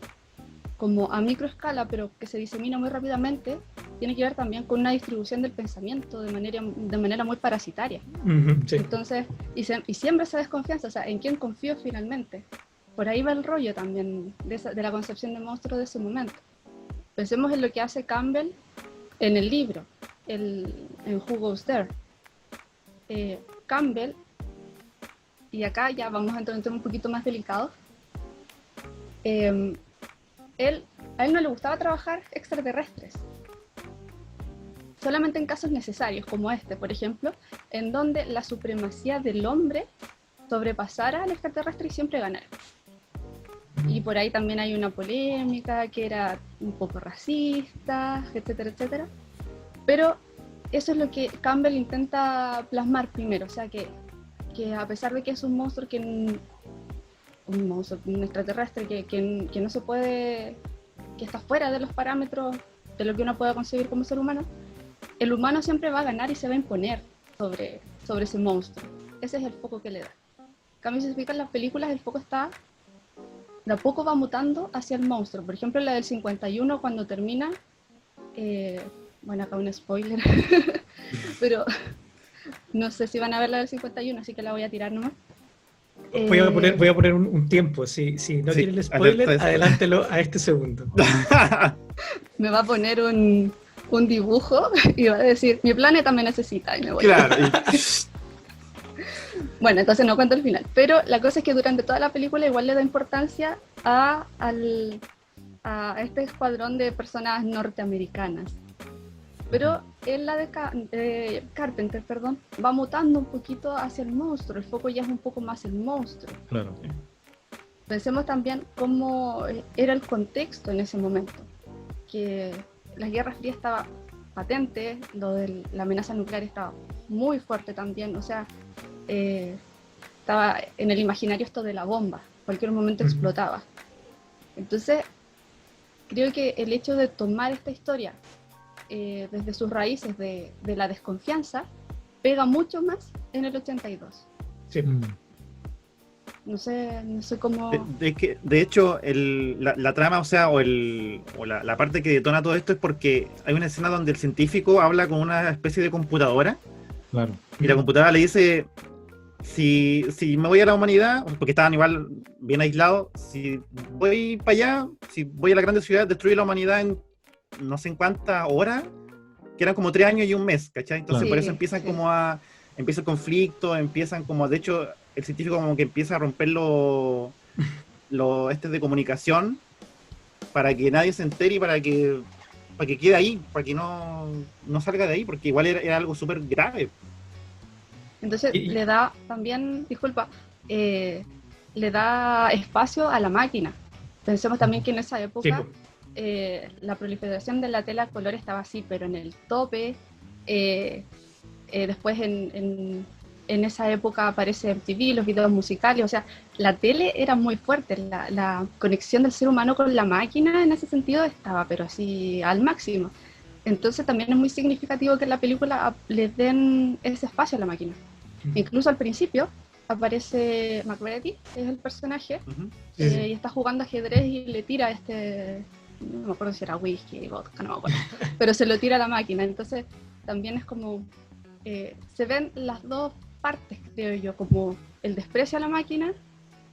como a microescala, pero que se disemina muy rápidamente, tiene que ver también con una distribución del pensamiento de manera muy parasitaria. Sí. Entonces, y siempre esa desconfianza, o sea, ¿en quién confío finalmente? Por ahí va el rollo también de la concepción de monstruo de ese momento. Pensemos en lo que hace Campbell en el libro, en Who Goes There. Campbell, y acá ya vamos a entrar en un tema un poquito más delicado, a él no le gustaba trabajar extraterrestres, solamente en casos necesarios, como este, por ejemplo, en donde la supremacía del hombre sobrepasara al extraterrestre y siempre ganara. Y por ahí también hay una polémica que era un poco racista, etcétera, etcétera. Pero eso es lo que Campbell intenta plasmar primero, o sea que a pesar de que es un monstruo un extraterrestre que no se puede, que está fuera de los parámetros de lo que uno puede concebir como ser humano, el humano siempre va a ganar y se va a imponer sobre ese monstruo. Ese es el foco que le da. En cambio, si se fijan las películas, el foco está, de a poco va mutando hacia el monstruo. Por ejemplo, la del 51, cuando termina, bueno, acá un spoiler, pero no sé si van a ver la del 51, así que la voy a tirar nomás. Voy a poner un tiempo, si no tiene el spoiler, adelántelo a este segundo. Me va a poner un dibujo y va a decir, mi planeta me necesita, y me voy. Claro. Bueno, entonces no cuento el final, pero la cosa es que durante toda la película igual le da importancia a este escuadrón de personas norteamericanas. Pero en la de Carpenter, va mutando un poquito hacia el monstruo, el foco ya es un poco más el monstruo. Claro. Pensemos también cómo era el contexto en ese momento, que la Guerra Fría estaba patente, lo de la amenaza nuclear estaba muy fuerte también, o sea, estaba en el imaginario esto de la bomba, cualquier momento explotaba. Entonces, creo que el hecho de tomar esta historia desde sus raíces de la desconfianza, pega mucho más en el 82. Sí. No sé cómo... De hecho, la trama, o sea, la parte que detona todo esto es porque hay una escena donde el científico habla con una especie de computadora. Claro. Y la computadora le dice, si me voy a la humanidad, porque estaban igual bien aislados, si voy para allá, si voy a la grande ciudad, destruye la humanidad en no sé en cuántas horas, que eran como 3 años y un mes, ¿cachai? Entonces Claro. por eso empieza el conflicto, empiezan como, de hecho, el científico como que empieza a romper los de comunicación para que nadie se entere y para que que quede ahí, para que no salga de ahí, porque igual era algo súper grave. Entonces le da también, disculpa, le da espacio a la máquina. Pensemos también que en esa época la proliferación de la tela a color estaba así, pero en el tope. Después en esa época aparece MTV, los videos musicales, o sea, la tele era muy fuerte, la conexión del ser humano con la máquina en ese sentido estaba, pero así al máximo. Entonces también es muy significativo que en la película le den ese espacio a la máquina. Incluso al principio aparece McReady, es el personaje, y está jugando ajedrez y le tira no me acuerdo si era whisky, vodka, no me acuerdo, pero se lo tira a la máquina. Entonces también es como, se ven las dos partes, creo yo, como el desprecio a la máquina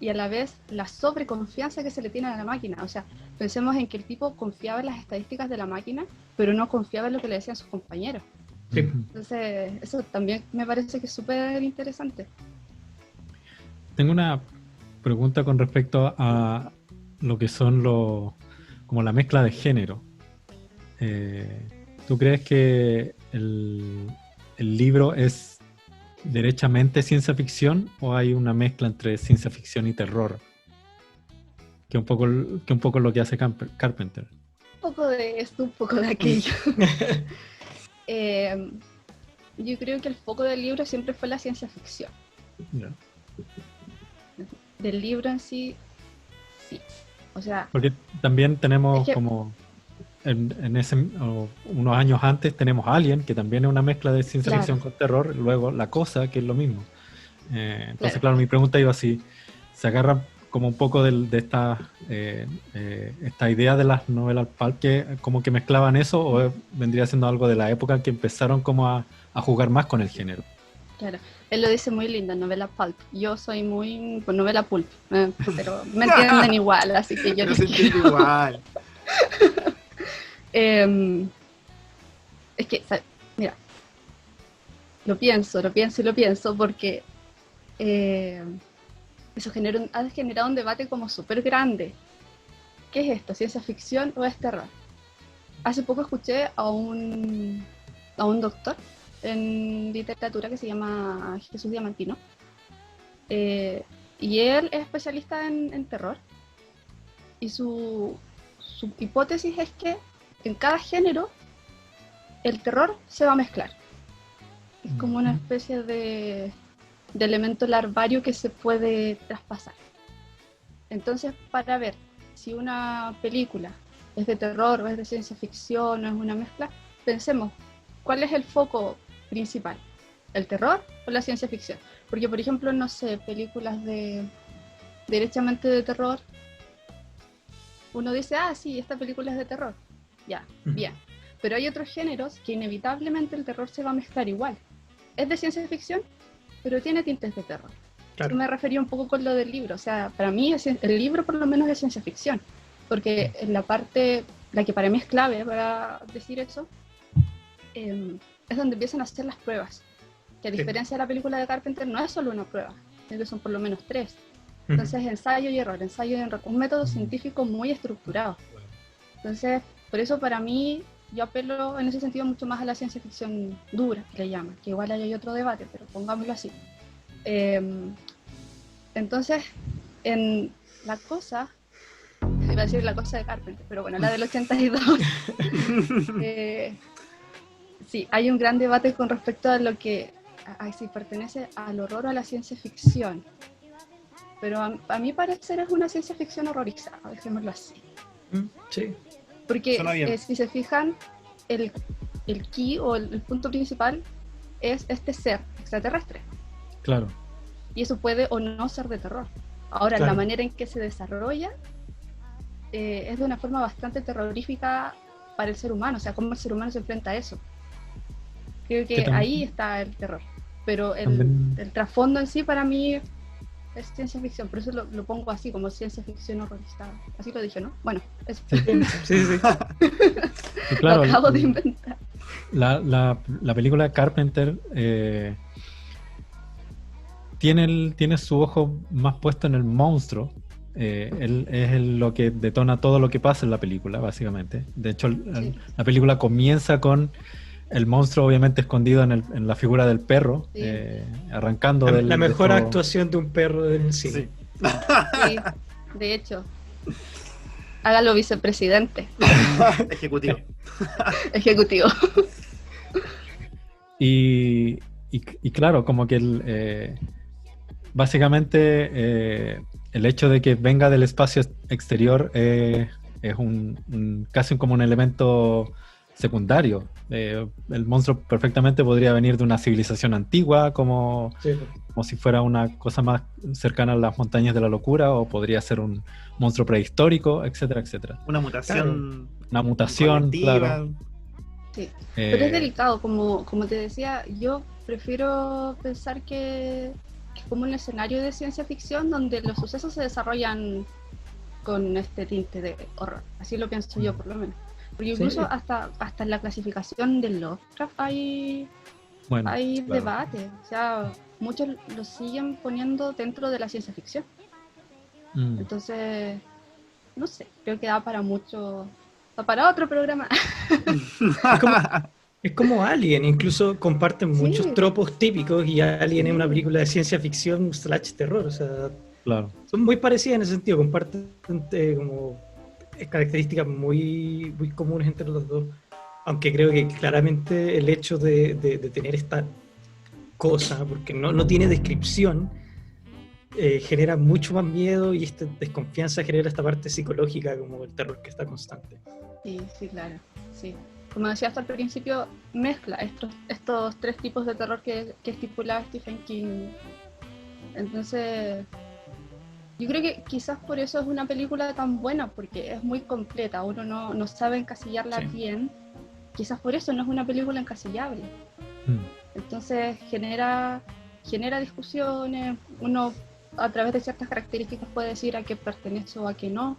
y a la vez la sobreconfianza que se le tiene a la máquina. O sea, pensemos en que el tipo confiaba en las estadísticas de la máquina, pero no confiaba en lo que le decían sus compañeros. Sí. Entonces, eso también me parece que es súper interesante. Tengo una pregunta con respecto a lo que son como la mezcla de género. ¿Tú crees que el libro es derechamente ciencia ficción o hay una mezcla entre ciencia ficción y terror? Que un poco lo que hace Carpenter. Un poco de esto, un poco de aquello. Yo creo que el foco del libro siempre fue la ciencia ficción. Yeah. Del libro en sí, sí. O sea, porque también tenemos es que, como unos años antes tenemos Alien, que también es una mezcla de ciencia ficción con terror, luego La Cosa, que es lo mismo. Entonces, claro, mi pregunta iba así, ¿se agarra como un poco de esta idea de las novelas pulp que como que mezclaban eso, o vendría siendo algo de la época en que empezaron como a jugar más con el género? Claro, él lo dice muy lindo, novela pulp. Yo soy muy pues, novela pulp, pero me entienden igual, así que yo no se entiende igual. Es que, mira, lo pienso porque eso ha generado un debate como súper grande. ¿Qué es esto? ¿Ciencia ficción o es terror? Hace poco escuché a un doctor en literatura que se llama Jesús Diamantino, y él es especialista en terror, y su hipótesis es que en cada género el terror se va a mezclar. Es como una especie de elemento larvario que se puede traspasar. Entonces, para ver si una película es de terror o es de ciencia ficción o es una mezcla, pensemos, ¿cuál es el foco principal? ¿El terror o la ciencia ficción? Porque, por ejemplo, no sé, películas derechamente de terror, uno dice, sí, esta película es de terror. Ya, bien. Pero hay otros géneros que inevitablemente el terror se va a mezclar igual. Es de ciencia ficción, pero tiene tintes de terror. Claro. Yo me refería un poco con lo del libro. O sea, para mí el libro por lo menos es ciencia ficción. Porque en la parte, la que para mí es clave para decir eso, es donde empiezan a hacer las pruebas. Que a diferencia de la película de Carpenter no es solo una prueba, sino que son por lo menos 3. Entonces, ensayo y error, un método científico muy estructurado. Entonces, por eso para mí, yo apelo en ese sentido mucho más a la ciencia ficción dura, que le llaman, que igual hay otro debate, pero pongámoslo así. Entonces, en La Cosa, iba a decir La Cosa de Carpenter, pero bueno, la del 82, sí, hay un gran debate con respecto a lo que, si pertenece al horror o a la ciencia ficción. Pero a mi parecer es una ciencia ficción horrorizada, dejémoslo así. Sí. Porque si se fijan, el key o el punto principal es este ser extraterrestre. Claro. Y eso puede o no ser de terror. Ahora, la manera en que se desarrolla es de una forma bastante terrorífica para el ser humano. O sea, cómo el ser humano se enfrenta a eso. Creo que ahí está el terror. Pero el trasfondo en sí para mí es ciencia ficción, por eso lo pongo así, como ciencia ficción horrorizada. Así lo dije, ¿no? Bueno, es... Sí. Claro, lo acabo de inventar. La película de Carpenter tiene su ojo más puesto en el monstruo, Él es lo que detona todo lo que pasa en la película, básicamente. De hecho, Sí. la película comienza con el monstruo obviamente escondido en la figura del perro, Sí. arrancando La de mejor esto- actuación de un perro en el cine. Sí. Sí, de hecho. Hágalo vicepresidente, Ejecutivo. ejecutivo. Y claro, como que básicamente el hecho de que venga del espacio exterior es casi como un elemento secundario. El monstruo perfectamente podría venir de una civilización antigua, como Sí. si fuera una cosa más cercana a las montañas de la locura, o podría ser un monstruo prehistórico, etcétera, etcétera. Una mutación Una mutación, colectiva. claro. Sí. Pero es Eh, delicado, como te decía, yo prefiero pensar que es como un escenario de ciencia ficción donde los sucesos se desarrollan con este tinte de horror. Así lo pienso yo, por lo menos. Porque incluso Sí. hasta en la clasificación de Lovecraft hay bueno, hay claro. debate. O sea, muchos lo siguen poniendo dentro de la ciencia ficción. Mm. Entonces, no sé, creo que da para mucho. Da para otro programa. Es como Alien, incluso comparten Sí. muchos tropos típicos y Alien es una película de ciencia ficción / terror, o sea, Claro. son muy parecidas en ese sentido, comparten como características muy comunes entre los dos, aunque creo que claramente el hecho de tener esta cosa, porque no tiene descripción, genera mucho más miedo y esta desconfianza genera esta parte psicológica como el terror que está constante. Sí, sí, claro. Sí. Como decía hasta el principio, mezcla estos tres tipos de terror que estipulaba Stephen King. Entonces, yo creo que quizás por eso es una película tan buena, porque es muy completa, uno no sabe encasillarla Sí. bien. Quizás por eso no es una película encasillable. Mm. Entonces genera discusiones, uno a través de ciertas características puede decir a qué pertenece o a qué no,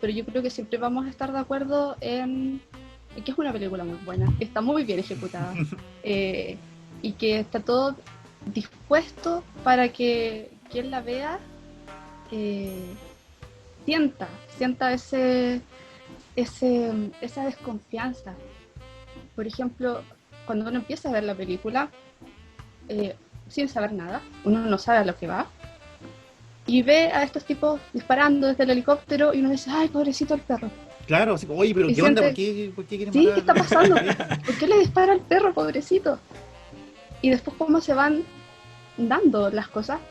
pero yo creo que siempre vamos a estar de acuerdo en que es una película muy buena, que está muy bien ejecutada y que está todo dispuesto para que quien la vea sienta esa desconfianza. Por ejemplo, cuando uno empieza a ver la película sin saber nada, uno no sabe a lo que va, y ve a estos tipos disparando desde el helicóptero y uno dice, ay, pobrecito el perro. Claro, así como, oye, pero Y ¿qué onda? siente- ¿Por qué quieren Sí, matar ¿qué está a la- pasando? ¿Por qué le dispara al perro, pobrecito? Y después cómo se van dando las cosas,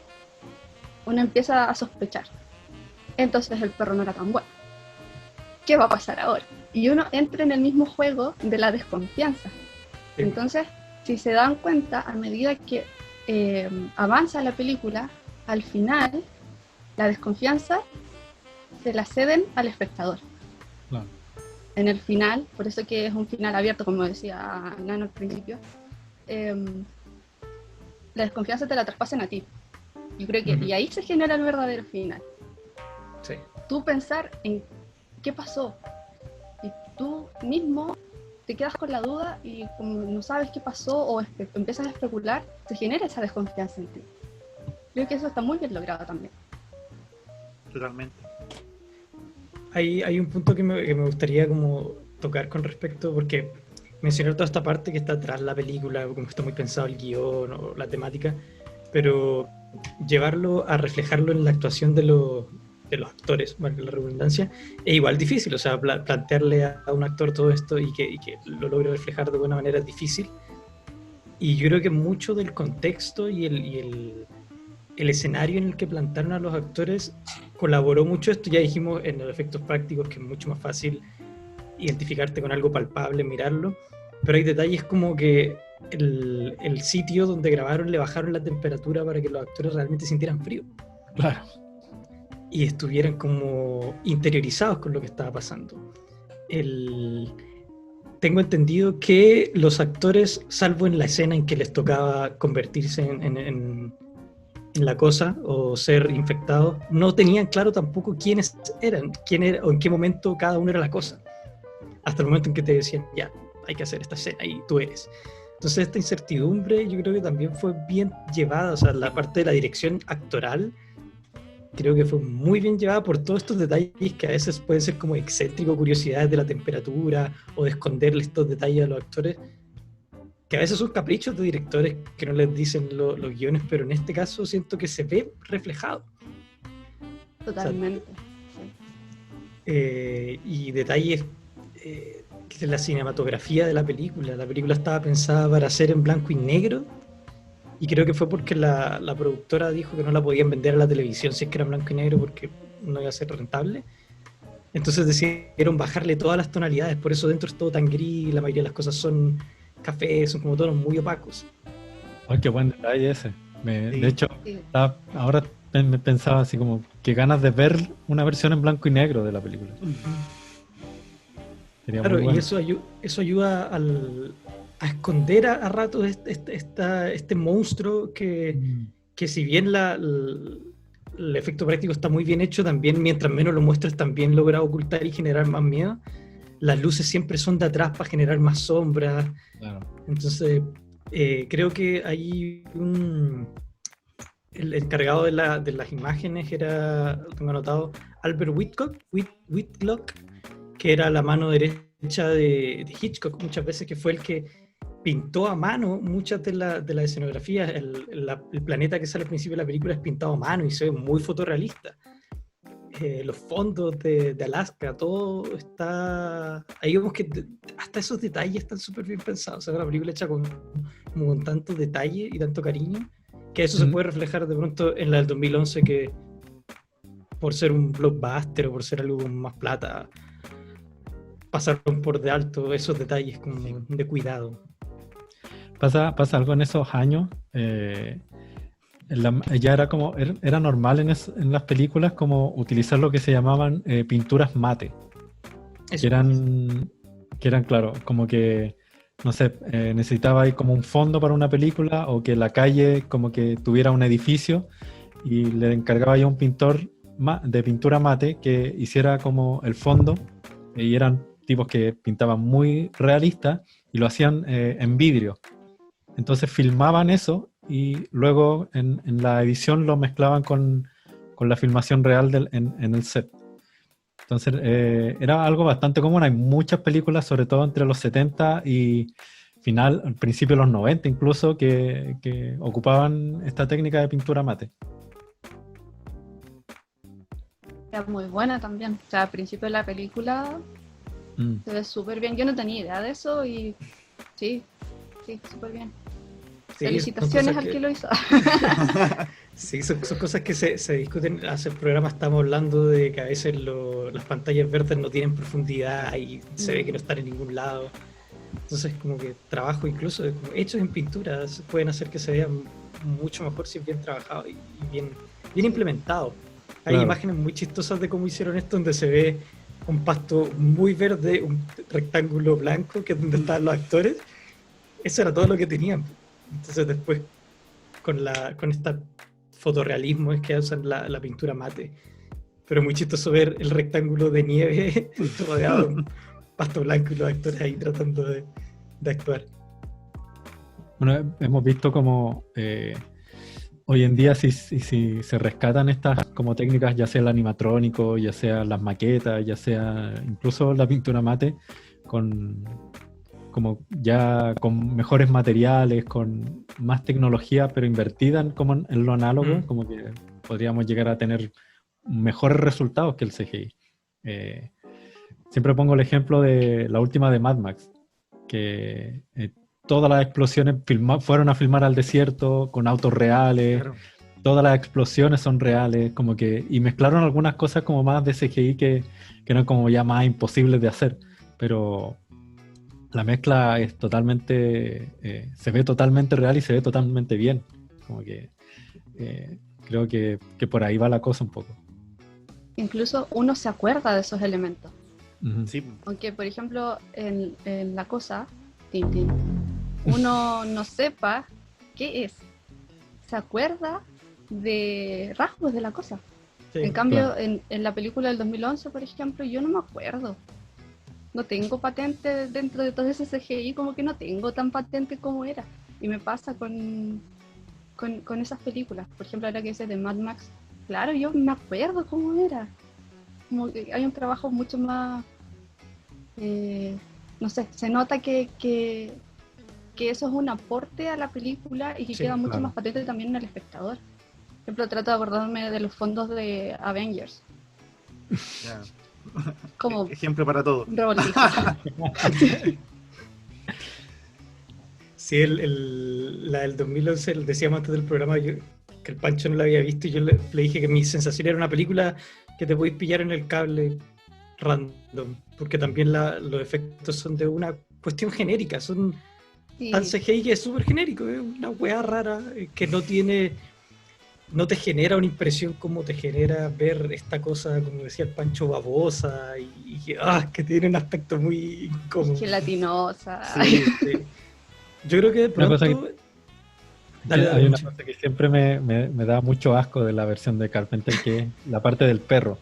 uno empieza a sospechar. Entonces el perro no era tan bueno. ¿Qué va a pasar ahora? Y uno entra en el mismo juego de la desconfianza. Sí. Entonces, si se dan cuenta, a medida que avanza la película, al final, la desconfianza se la ceden al espectador. Claro. En el final, por eso que es un final abierto, como decía Nano al principio, la desconfianza te la traspasan a ti. Yo creo que Ujú. y ahí se genera el verdadero final. Sí. Tú pensar en qué pasó y tú mismo te quedas con la duda y como no sabes qué pasó o empiezas a especular, se genera esa desconfianza en ti. Creo que eso está muy bien logrado también. Totalmente. Hay un punto que me gustaría como tocar con respecto, porque mencionar toda esta parte que está atrás la película, como está muy pensado el guión o la temática, pero llevarlo a reflejarlo en la actuación de los actores, valga la redundancia, es igual difícil. O sea, plantearle a un actor todo esto y que lo logre reflejar de buena manera es difícil. Y yo creo que mucho del contexto y el escenario en el que plantaron a los actores colaboró mucho esto. Ya dijimos en los efectos prácticos que es mucho más fácil identificarte con algo palpable, mirarlo, pero hay detalles como que el sitio donde grabaron le bajaron la temperatura para que los actores realmente sintieran frío Claro. y estuvieran como interiorizados con lo que estaba pasando. Tengo entendido que los actores, salvo en la escena en que les tocaba convertirse en la cosa o ser infectados, no tenían claro tampoco quiénes eran, quién era o en qué momento cada uno era la cosa. Hasta el momento en que te decían, ya, hay que hacer esta escena y tú eres. Entonces esta incertidumbre yo creo que también fue bien llevada, o sea, la parte de la dirección actoral creo que fue muy bien llevada por todos estos detalles que a veces pueden ser como excéntricos, curiosidades de la temperatura o de esconderle estos detalles a los actores, que a veces son caprichos de directores que no les dicen los guiones, pero en este caso siento que se ve reflejado. Totalmente. Y detalles de la cinematografía de la película. La película estaba pensada para ser en blanco y negro, y creo que fue porque la productora dijo que no la podían vender a la televisión si es que era en blanco y negro porque no iba a ser rentable. Entonces decidieron bajarle todas las tonalidades, por eso dentro es todo tan gris, la mayoría de las cosas son café, son como tonos muy opacos. Ay, qué buen detalle ese. Sí. De hecho, Sí. ahora me pensaba así como que ganas de ver una versión en blanco y negro de la película. Sería Claro, muy bueno. y eso ayuda a esconder a ratos este monstruo que si bien el efecto práctico está muy bien hecho, también mientras menos lo muestres también logra ocultar y generar más miedo. Las luces siempre son de atrás para generar más sombras. Claro. Entonces, creo que hay el encargado de las imágenes era, lo tengo anotado, Albert Whitlock, que era la mano derecha de Hitchcock muchas veces, que fue el que pintó a mano muchas de la escenografías. El planeta que sale al principio de la película es pintado a mano y se ve muy fotorrealista. Los fondos de Alaska, todo está... Ahí vemos que hasta esos detalles están súper bien pensados. O sea, una película hecha con tanto detalle y tanto cariño, que eso se puede reflejar de pronto en la del 2011, que por ser un blockbuster o por ser algo con más plata, pasaron por de alto esos detalles como de cuidado. Pasa algo en esos años. Ya era normal en las películas como utilizar lo que se llamaban pinturas mate, que eran, claro, como que, no sé, necesitaba ahí como un fondo para una película, o que la calle como que tuviera un edificio y le encargaba ya a un pintor de pintura mate que hiciera como el fondo, y eran tipos que pintaban muy realista y lo hacían en vidrio. Entonces filmaban eso y luego en la edición lo mezclaban con la filmación real en el set. Entonces era algo bastante común. Hay muchas películas, sobre todo entre los 70 y al principio de los 90 incluso, que ocupaban esta técnica de pintura mate. Era muy buena también. O sea, al principio de la película se ve súper bien. Yo no tenía idea de eso y sí, súper bien. Sí, felicitaciones al que lo hizo. Sí, son cosas que se discuten. Hace el programa estamos hablando de que a veces las pantallas verdes no tienen profundidad y se ve que no están en ningún lado. Entonces, como que trabajo incluso como hechos en pintura pueden hacer que se vea mucho mejor si es bien trabajado y bien implementado. Hay Claro. imágenes muy chistosas de cómo hicieron esto, donde se ve un pasto muy verde, un rectángulo blanco, que es donde estaban los actores. Eso era todo lo que tenían. Entonces después, con este fotorrealismo, es que usan la pintura mate. Pero muy chistoso ver el rectángulo de nieve rodeado de un pasto blanco y los actores ahí tratando de actuar. Bueno, hemos visto como hoy en día si se rescatan estas como técnicas, ya sea el animatrónico, ya sea las maquetas, ya sea incluso la pintura mate, como ya con mejores materiales, con más tecnología, pero invertida en lo análogo, como que podríamos llegar a tener mejores resultados que el CGI. Siempre pongo el ejemplo de la última de Mad Max, que todas las explosiones fueron a filmar al desierto con autos reales, claro. Todas las explosiones son reales, como que, y mezclaron algunas cosas como más de CGI que eran como ya más imposibles de hacer, pero la mezcla es totalmente, se ve totalmente real y se ve totalmente bien, como que creo que por ahí va la cosa un poco. Incluso uno se acuerda de esos elementos. Uh-huh. Sí. Aunque, por ejemplo, en La Cosa, Tintín, uno no sepa qué es, se acuerda de rasgos de La Cosa. Sí, en cambio, claro. en la película del 2011, por ejemplo, yo no me acuerdo. No tengo patente dentro de todo ese CGI, como que no tengo tan patente como era. Y me pasa con esas películas. Por ejemplo, ahora que dices de Mad Max, Claro, yo me acuerdo cómo era. Como que hay un trabajo mucho más, no sé, se nota que eso es un aporte a la película y que Sí, queda mucho claro. más patente también en el espectador. Por ejemplo, trato de acordarme de los fondos de Avengers, Ya. como Ejemplo para todo. un revoltijo. Sí, la del 2011, decíamos antes del programa que el Pancho no la había visto y yo le dije que mi sensación era una película que te podéis pillar en el cable random, porque también los efectos son de una cuestión genérica, son Sí, tan CGI que es súper genérico, es una weá rara que no te genera una impresión como te genera ver esta cosa, como decía el Pancho, babosa y que tiene un aspecto muy incómodo. gelatinosa. Sí, Sí. Yo creo que de Una cosa pronto... Dale, Hay una Pancho. cosa que siempre me da mucho asco de la versión de Carpenter, que es la parte del perro.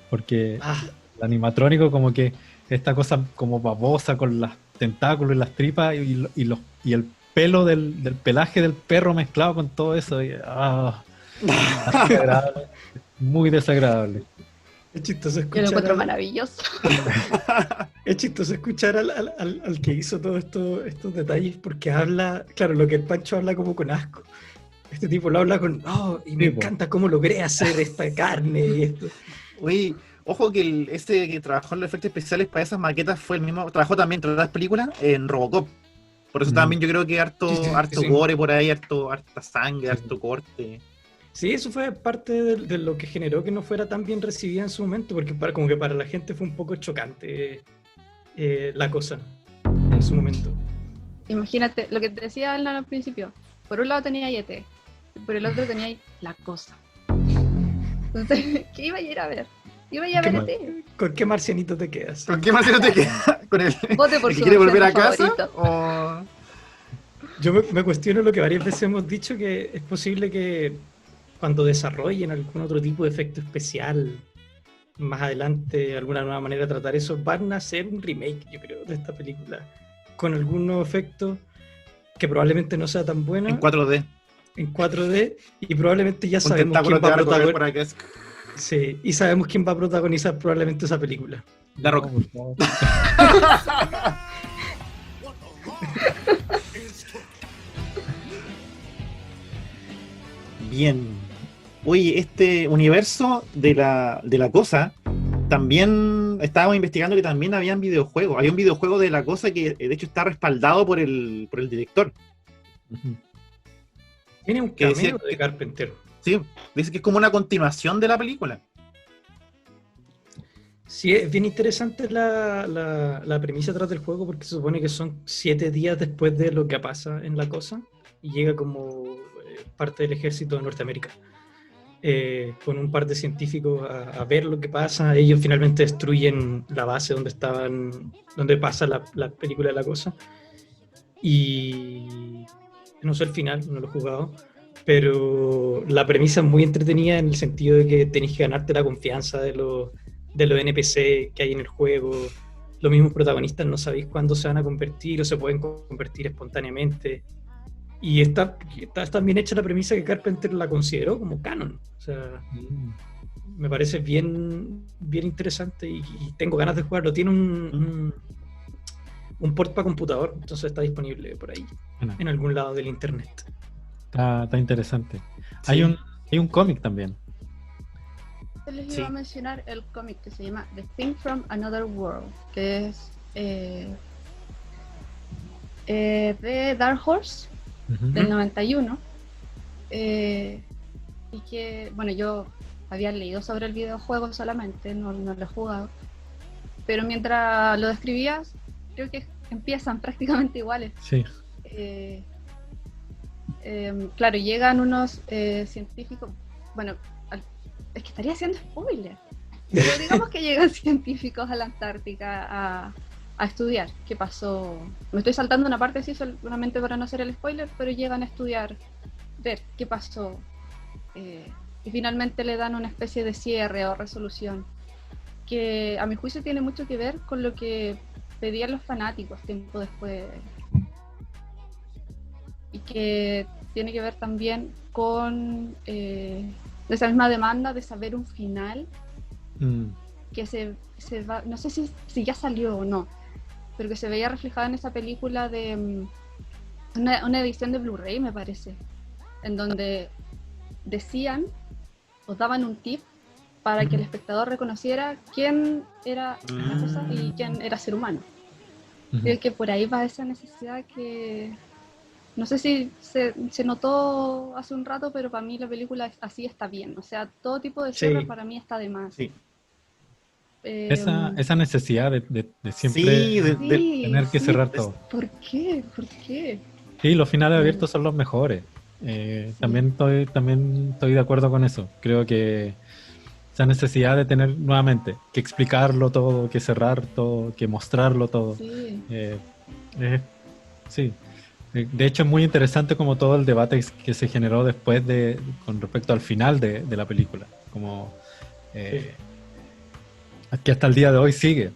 Porque Ah, el animatrónico como que esta cosa como babosa con los tentáculos y las tripas y el pelo del pelaje del perro mezclado con todo eso. Desagradable, muy desagradable. es chistoso Yo lo escuchar, encuentro maravilloso. es chistoso escuchar al que hizo todos estos detalles porque habla, claro, lo que el Pancho habla como con asco. Este tipo lo habla con, y me Sí, po. encanta cómo logré hacer esta carne y esto. Uy, ojo que este que trabajó en los efectos especiales para esas maquetas fue el mismo, trabajó también en otras películas en Robocop. Por eso Mm. también yo creo que Sí, harto sí. gore por ahí, harta sangre, Sí. harto corte. Sí, eso fue parte de lo que generó que no fuera tan bien recibida en su momento, porque como que para la gente fue un poco chocante la cosa en su momento. Imagínate, lo que te decía Alan al principio. Por un lado tenía ET, por el otro tenía La Cosa. Entonces, ¿qué iba a ir a ver? Iba a ir a ver ET. ¿Con qué marcianito te quedas? ¿Con qué más no te queda? ¿Con el, Vote por el que su quiere volver a marciano casa? favorito. ¿O Yo me cuestiono lo que varias veces hemos dicho, que es posible que cuando desarrollen algún otro tipo de efecto especial más adelante, alguna nueva manera de tratar eso, van a hacer un remake, yo creo, de esta película, con algún nuevo efecto que probablemente no sea tan bueno en 4D? en 4D y probablemente ya Un sabemos tentáculo quién te va va a a recorrer por protagonizar. acá. Sí, y sabemos quién va a protagonizar probablemente esa película. La Roca. No, por favor. Bien. Oye, este universo de la cosa, también estábamos investigando que también habían videojuegos. Hay un videojuego de la cosa que de hecho está respaldado por el director. Ujú. Tiene un Que decía cameo de que- Carpenter. Sí, dice que es como una continuación de la película. Sí, es bien interesante la premisa atrás del juego, porque se supone que son 7 días después de lo que pasa en la cosa y llega como parte del ejército de Norteamérica con un par de científicos a ver lo que pasa. Ellos finalmente destruyen la base donde pasa la película de la cosa, y no sé el final, no lo he jugado, pero la premisa es muy entretenida en el sentido de que tenéis que ganarte la confianza de los NPC que hay en el juego. Los mismos protagonistas no sabéis cuándo se van a convertir o se pueden convertir espontáneamente. Y está tan bien hecha la premisa que Carpenter la consideró como canon. O sea, me parece bien interesante y tengo ganas de jugarlo. Tiene un port para computador, entonces está disponible por ahí, Bueno, en algún lado del internet. está interesante. Sí. Hay un cómic también. Les Sí. iba a mencionar el cómic que se llama The Thing from Another World, que es de Dark Horse Ujú. del 91. Y que, bueno, yo había leído sobre el videojuego solamente, no lo he jugado. Pero mientras lo describías, creo que empiezan prácticamente iguales. Sí. Claro, llegan unos científicos, bueno, es que estaría haciendo spoiler, pero digamos que llegan científicos a la Antártica a estudiar qué pasó. Me estoy saltando una parte así solamente para no hacer el spoiler, pero llegan a estudiar, ver qué pasó, y finalmente le dan una especie de cierre o resolución que a mi juicio tiene mucho que ver con lo que pedían los fanáticos tiempo después, y que tiene que ver también con misma demanda de saber un final Mm, que se va, no sé si ya salió o no, pero que se veía reflejada en esa película de una edición de Blu-ray, me parece, en donde decían o daban un tip para que el espectador reconociera quién era la cosa y quién era ser humano. ujú. Creo que por ahí va esa necesidad que no sé si se notó hace un rato, pero para mí la película así está bien. O sea, todo tipo de cierre Sí. para mí está de más. Sí, Esa necesidad de siempre sí, tener que Sí, cerrar es- todo. ¿por qué? ¿Por qué? Sí, los finales Mm. abiertos son los mejores. Sí. También estoy de acuerdo con eso. Creo que esa necesidad de tener nuevamente que explicarlo todo, que cerrar todo, que mostrarlo todo. Sí. eh, eh, sí. De hecho, es muy interesante como todo el debate que se generó después con respecto al final de la película. Como que hasta el día de hoy sigue.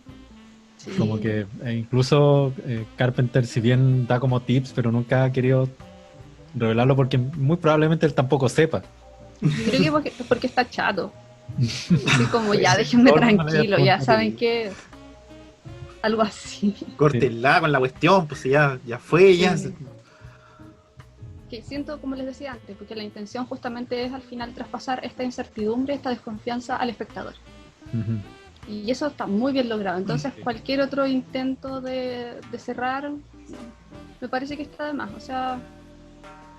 Sí. Como que incluso Carpenter, si bien da como tips, pero nunca ha querido revelarlo porque muy probablemente él tampoco sepa. Creo que porque está chato. Así como Puede ya, ser. déjenme Todo el mundo le tranquilo, ya pregunta, saben qué. Algo así. córtenla con la cuestión, pues ya fue, ya. Sí. Que siento, como les decía antes, porque la intención justamente es al final traspasar esta incertidumbre, esta desconfianza al espectador. Ujú. Y eso está muy bien logrado. Entonces, Sí. cualquier otro intento de cerrar, me parece que está de más. O sea,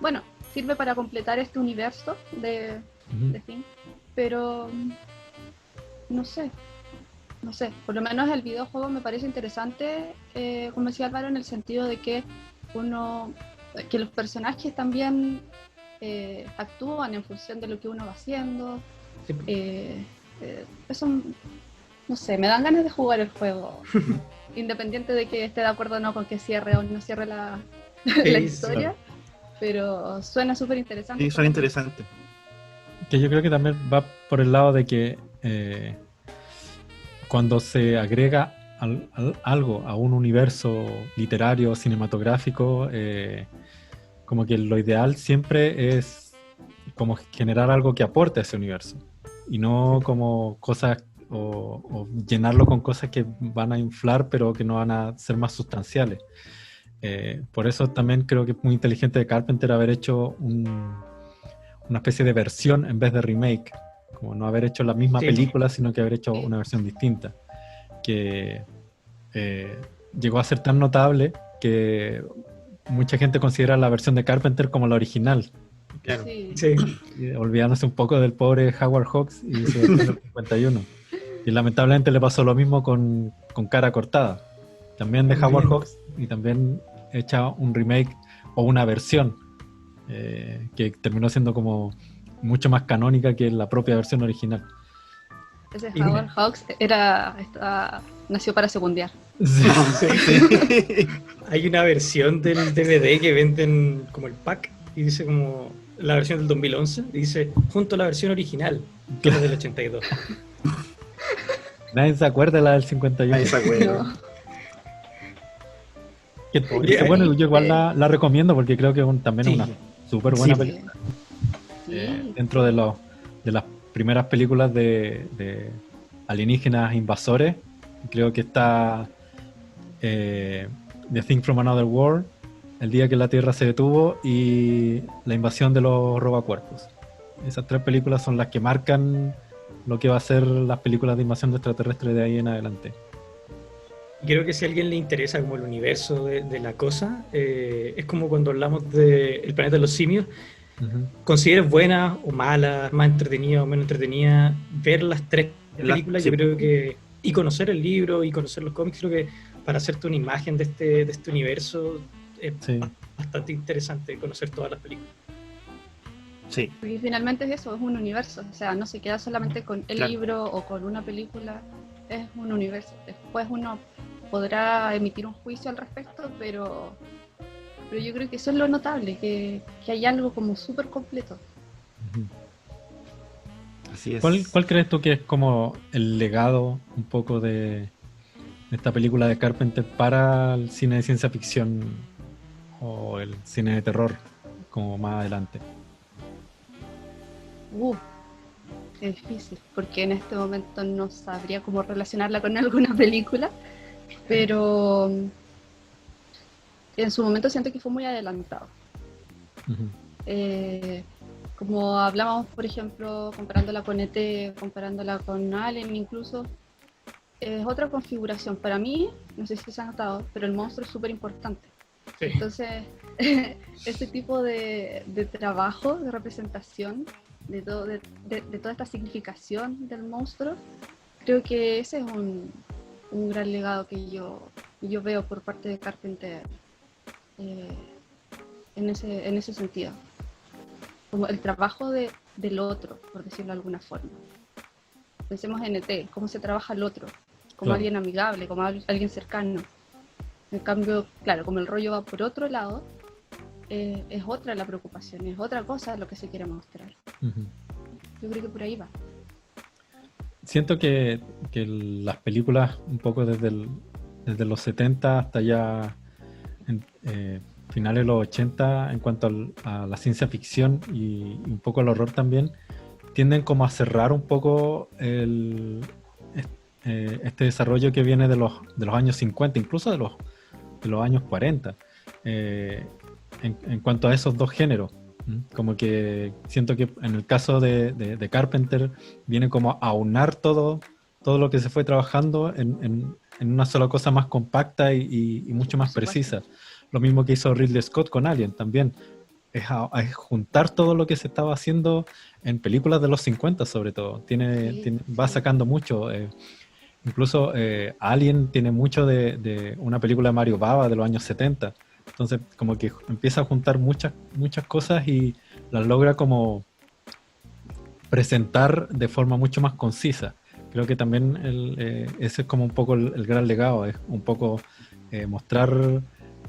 bueno, sirve para completar este universo de Ujú. Thing, pero no sé. Por lo menos el videojuego me parece interesante, como decía Álvaro, en el sentido de que que los personajes también actúan en función de lo que uno va haciendo. Sí. Eso, no sé, me dan ganas de jugar el juego, independiente de que esté de acuerdo o no con que cierre o no cierre la historia, pero suena súper interesante. Sí, suena interesante. Que yo creo que también va por el lado de que cuando se agrega algo a un universo literario, cinematográfico, como que lo ideal siempre es como generar algo que aporte a ese universo y no como cosas o llenarlo con cosas que van a inflar pero que no van a ser más sustanciales. Por eso también creo que es muy inteligente de Carpenter haber hecho una especie de versión en vez de remake, como no haber hecho la misma Sí. película, sino que haber hecho una versión distinta, que llegó a ser tan notable que mucha gente considera la versión de Carpenter como la original, Claro. Sí. Sí. olvidándose un poco del pobre Howard Hawks y su versión del 51. Y lamentablemente le pasó lo mismo con Cara Cortada, también de Howard Hawks, y también hecha un remake o una versión que terminó siendo como mucho más canónica que la propia versión original. Ese Howard Hawks nació para secundear. Sí. Sí. Hay una versión del DVD que venden como el pack y dice como la versión del 2011 y dice junto a la versión original, que es del 82. Nadie se acuerda de la del 51. Ahí se acuerda. No. Que bueno, yo igual la recomiendo porque creo que también Sí. es una súper buena Sí. película. Sí. Dentro de las primeras películas de alienígenas invasores, creo que está The Thing from Another World, El día que la Tierra se detuvo y La invasión de los robacuerpos. Esas tres películas son las que marcan lo que va a ser las películas de invasión de extraterrestres de ahí en adelante. Creo que si a alguien le interesa como el universo de la cosa, es como cuando hablamos de El planeta de los simios, Uh-huh. consideres buenas o malas, más entretenida o menos entretenida, ver las tres películas, sí. yo creo que, y conocer el libro y conocer los cómics, creo que para hacerte una imagen de este universo es Sí. bastante interesante conocer todas las películas. Sí. Porque finalmente es eso, es un universo. O sea, no se queda solamente con el Claro. libro o con una película, es un universo. Después uno podrá emitir un juicio al respecto, pero yo creo que eso es lo notable, que hay algo como súper completo. Uh-huh. Así es. ¿Cuál crees tú que es como el legado un poco de esta película de Carpenter para el cine de ciencia ficción o el cine de terror como más adelante? Es difícil, porque en este momento no sabría cómo relacionarla con alguna película, pero en su momento siento que fue muy adelantado. Ujú. Como hablamos, por ejemplo, comparándola con ET, comparándola con Alien incluso, es otra configuración. Para mí, no sé si se ha notado, pero el monstruo es súper importante. Sí. Entonces, ese tipo de trabajo, de representación, de toda esta significación del monstruo, creo que ese es un gran legado que yo veo por parte de Carpenter en ese sentido. Como el trabajo del otro, por decirlo de alguna forma. Pensemos en ET, cómo se trabaja el otro, como Claro. alguien amigable, como alguien cercano. En cambio, claro, como el rollo va por otro lado, es otra la preocupación, es otra cosa lo que se quiere mostrar. Ujú. Yo creo que por ahí va. Siento que las películas, un poco desde los 70 hasta ya finales de los 80, en cuanto a la ciencia ficción y un poco al horror también, tienden como a cerrar un poco este desarrollo que viene de los años 50, incluso de los años 40, en cuanto a esos dos géneros. Como que siento que en el caso de Carpenter viene como a aunar todo lo que se fue trabajando en una sola cosa más compacta y mucho más Por supuesto. precisa. Lo mismo que hizo Ridley Scott con Alien también. Es juntar todo lo que se estaba haciendo en películas de los 50 sobre todo. Va Sí. sacando mucho. Incluso Alien tiene mucho de una película de Mario Bava de los años 70. Entonces como que empieza a juntar muchas cosas y las logra como presentar de forma mucho más concisa. Creo que también ese es como un poco el gran legado, es un poco mostrar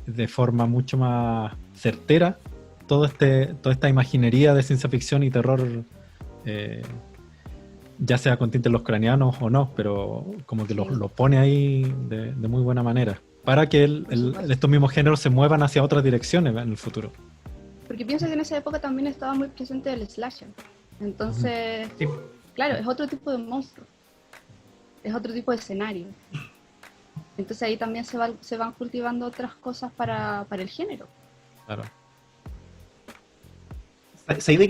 de forma mucho más certera toda esta imaginería de ciencia ficción y terror, ya sea con tintes los craneanos o no, pero como que Sí. lo pone ahí de muy buena manera, para que Por supuesto. estos mismos géneros se muevan hacia otras direcciones en el futuro. Porque pienso que en esa época también estaba muy presente el slasher. Entonces, Sí. claro, es otro tipo de monstruo. Es otro tipo de escenario. Entonces ahí también se van cultivando otras cosas para el género. Claro. ¿Sabéis de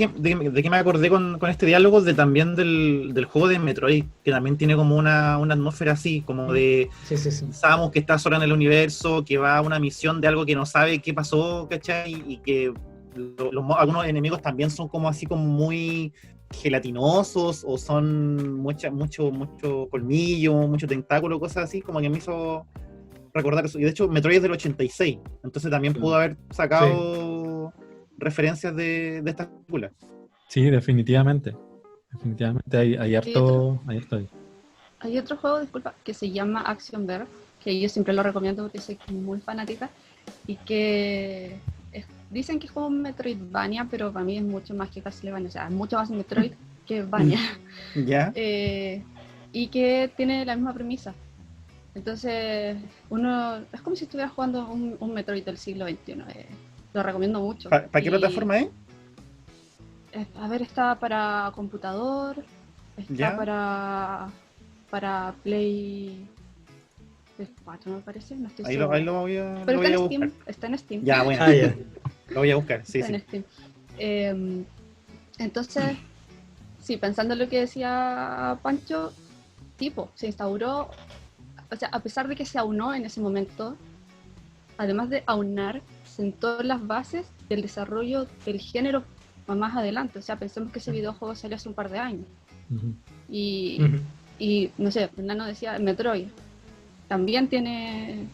qué me acordé con este diálogo? También del juego de Metroid, que también tiene como una atmósfera así, como de Sí. Samus que está sola en el universo, que va a una misión de algo que no sabe qué pasó, ¿cachai? Y que algunos enemigos también son como así como muy gelatinosos o son mucho colmillo, mucho tentáculo, cosas así, como que me hizo recordar eso. Y de hecho Metroid es del 86, entonces también pudo haber sacado referencias de esta película. Sí, definitivamente. Definitivamente hay harto ahí. Hay otro juego, disculpa, que se llama Action Verge, que yo siempre lo recomiendo porque soy muy fanática y que dicen que es como un Metroidvania, pero para mí es mucho más que Castlevania, o sea, es mucho más Metroid que Vania. ¿Ya? Y que tiene la misma premisa. Entonces, es como si estuviera jugando un Metroid del siglo XXI. Lo recomiendo mucho. ¿Para qué plataforma es? A ver, está para computador, está ¿Ya? para Play 4, me parece, no estoy Ahí segura. lo voy a Pero está en buscar. Steam, está en Steam. Ya, bueno, Ya. lo voy a buscar, sí, Está sí. en Steam. Entonces, sí, pensando en lo que decía Pancho, se instauró, o sea, a pesar de que se aunó en ese momento, además de aunar, sentó las bases del desarrollo del género más adelante. O sea, pensemos que ese videojuego salió hace un par de años. Ujú. Y no sé, Fernando decía, Metroid también tiene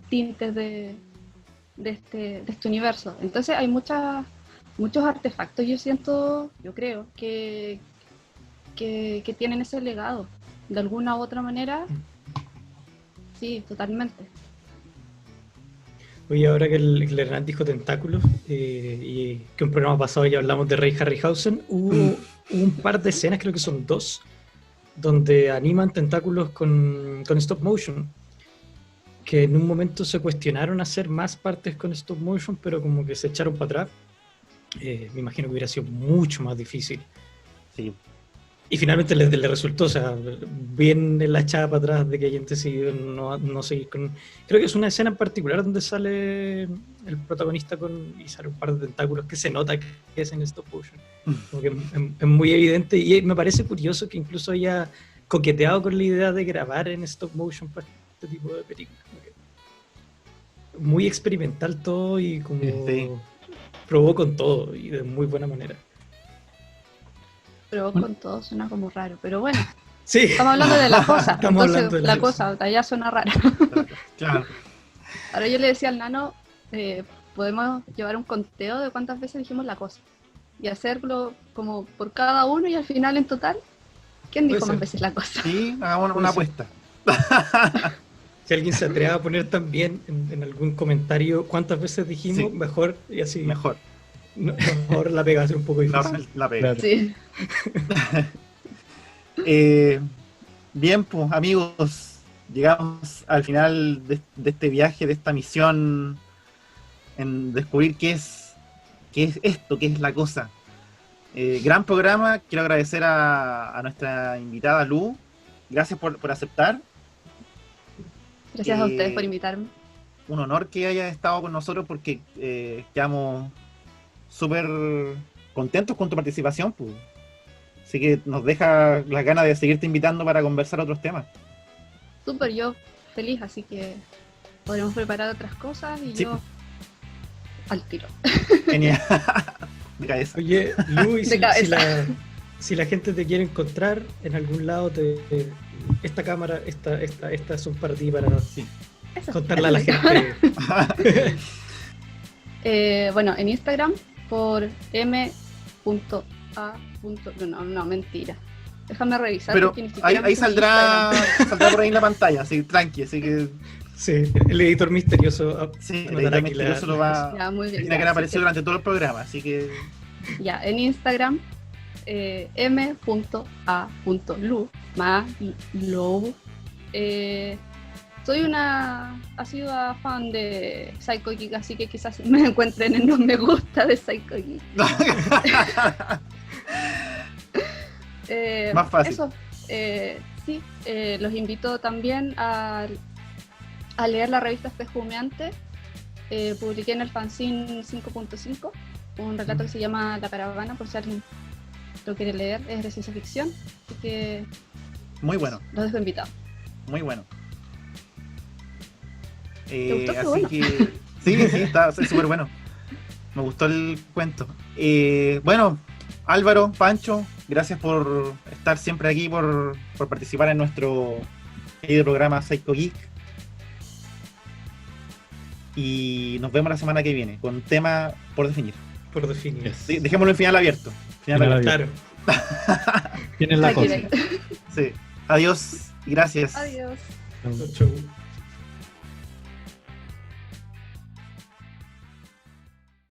tintes de este universo. Entonces hay muchos artefactos, yo creo, que tienen ese legado. De alguna u otra manera, sí, totalmente. Oye, ahora que el Hernán dijo tentáculos, y que un programa pasado ya hablamos de Ray Harryhausen, hubo un par de escenas, creo que son 2, donde animan tentáculos con stop motion, que en un momento se cuestionaron hacer más partes con stop motion, pero como que se echaron para atrás. Me imagino que hubiera sido mucho más difícil. Sí. Y finalmente le resultó, o sea, bien en la echada para atrás de que hayan decidido no seguir con... Creo que es una escena en particular donde sale el protagonista y sale un par de tentáculos que se nota que es en stop motion. Como que es muy evidente y me parece curioso que incluso haya coqueteado con la idea de grabar en stop motion para este tipo de películas. Muy experimental todo y como Sí. probó con todo y de muy buena manera. Pero con todo suena como raro. Pero bueno, Sí, estamos hablando de la cosa. Estamos Entonces, hablando de la la cosa, allá suena raro. Claro. Ahora yo le decía al nano, podemos llevar un conteo de cuántas veces dijimos la cosa. Y hacerlo como por cada uno y al final en total, ¿quién dijo Puede más ser. veces la cosa? Sí, hagamos una apuesta. si alguien se atreve a poner también en algún comentario cuántas veces dijimos, Sí. mejor y así. Mejor. Mejor la pega va a ser un poco difícil. La pega. Claro. Sí. Bien, pues amigos, llegamos al final de este viaje, de esta misión en descubrir qué es esto, qué es la cosa. Gran programa, quiero agradecer a nuestra invitada Lu, gracias por aceptar. Gracias a ustedes por invitarme. Un honor que hayas estado con nosotros porque quedamos súper contentos con tu participación, pues. Así que nos deja las ganas de seguirte invitando para conversar otros temas. Súper, yo feliz, así que podremos preparar otras cosas y Sí. yo al tiro. Genial. De cabeza. Oye, Lu, y De cabeza. si la gente te quiere encontrar en algún lado, esta cámara, estas son para ti, para Sí. Eso. contarle a la gente. Bueno, en Instagram por no, mentira. Déjame revisar. Pero porque ni siquiera ahí me sé su saldrá Instagram. por ahí en la pantalla, así tranqui, así que Sí, el editor misterioso. sí, el anotará editor aquí la- misterioso lo va Ya, muy bien. tiene que ya, aparecer así durante todo el programa, así que que, ya, en Instagram m.a.lu low. Soy una asidua fan de Psycho Geek, así que quizás me encuentren en no me gusta de Psycho Geek. Más fácil. Eso, sí, los invito también a leer la revista Espejo Humeante. Publiqué en el fanzine 5.5 un relato que se llama La Caravana, por si alguien lo quiere leer, es de ciencia ficción, así que muy bueno, los dejo invitados. muy bueno. gustó? Qué Así bueno. que sí, está súper bueno. Me gustó el cuento. Bueno, Álvaro, Pancho, gracias por estar siempre aquí, por participar en nuestro querido programa Psycho Geek. Y nos vemos la semana que viene con un tema por definir. Por definir. Yes. Dejémoslo en final abierto. Final Final abierto. Claro. Tienen la cosa. Tranquila. Sí. Adiós y gracias. Adiós. Chau.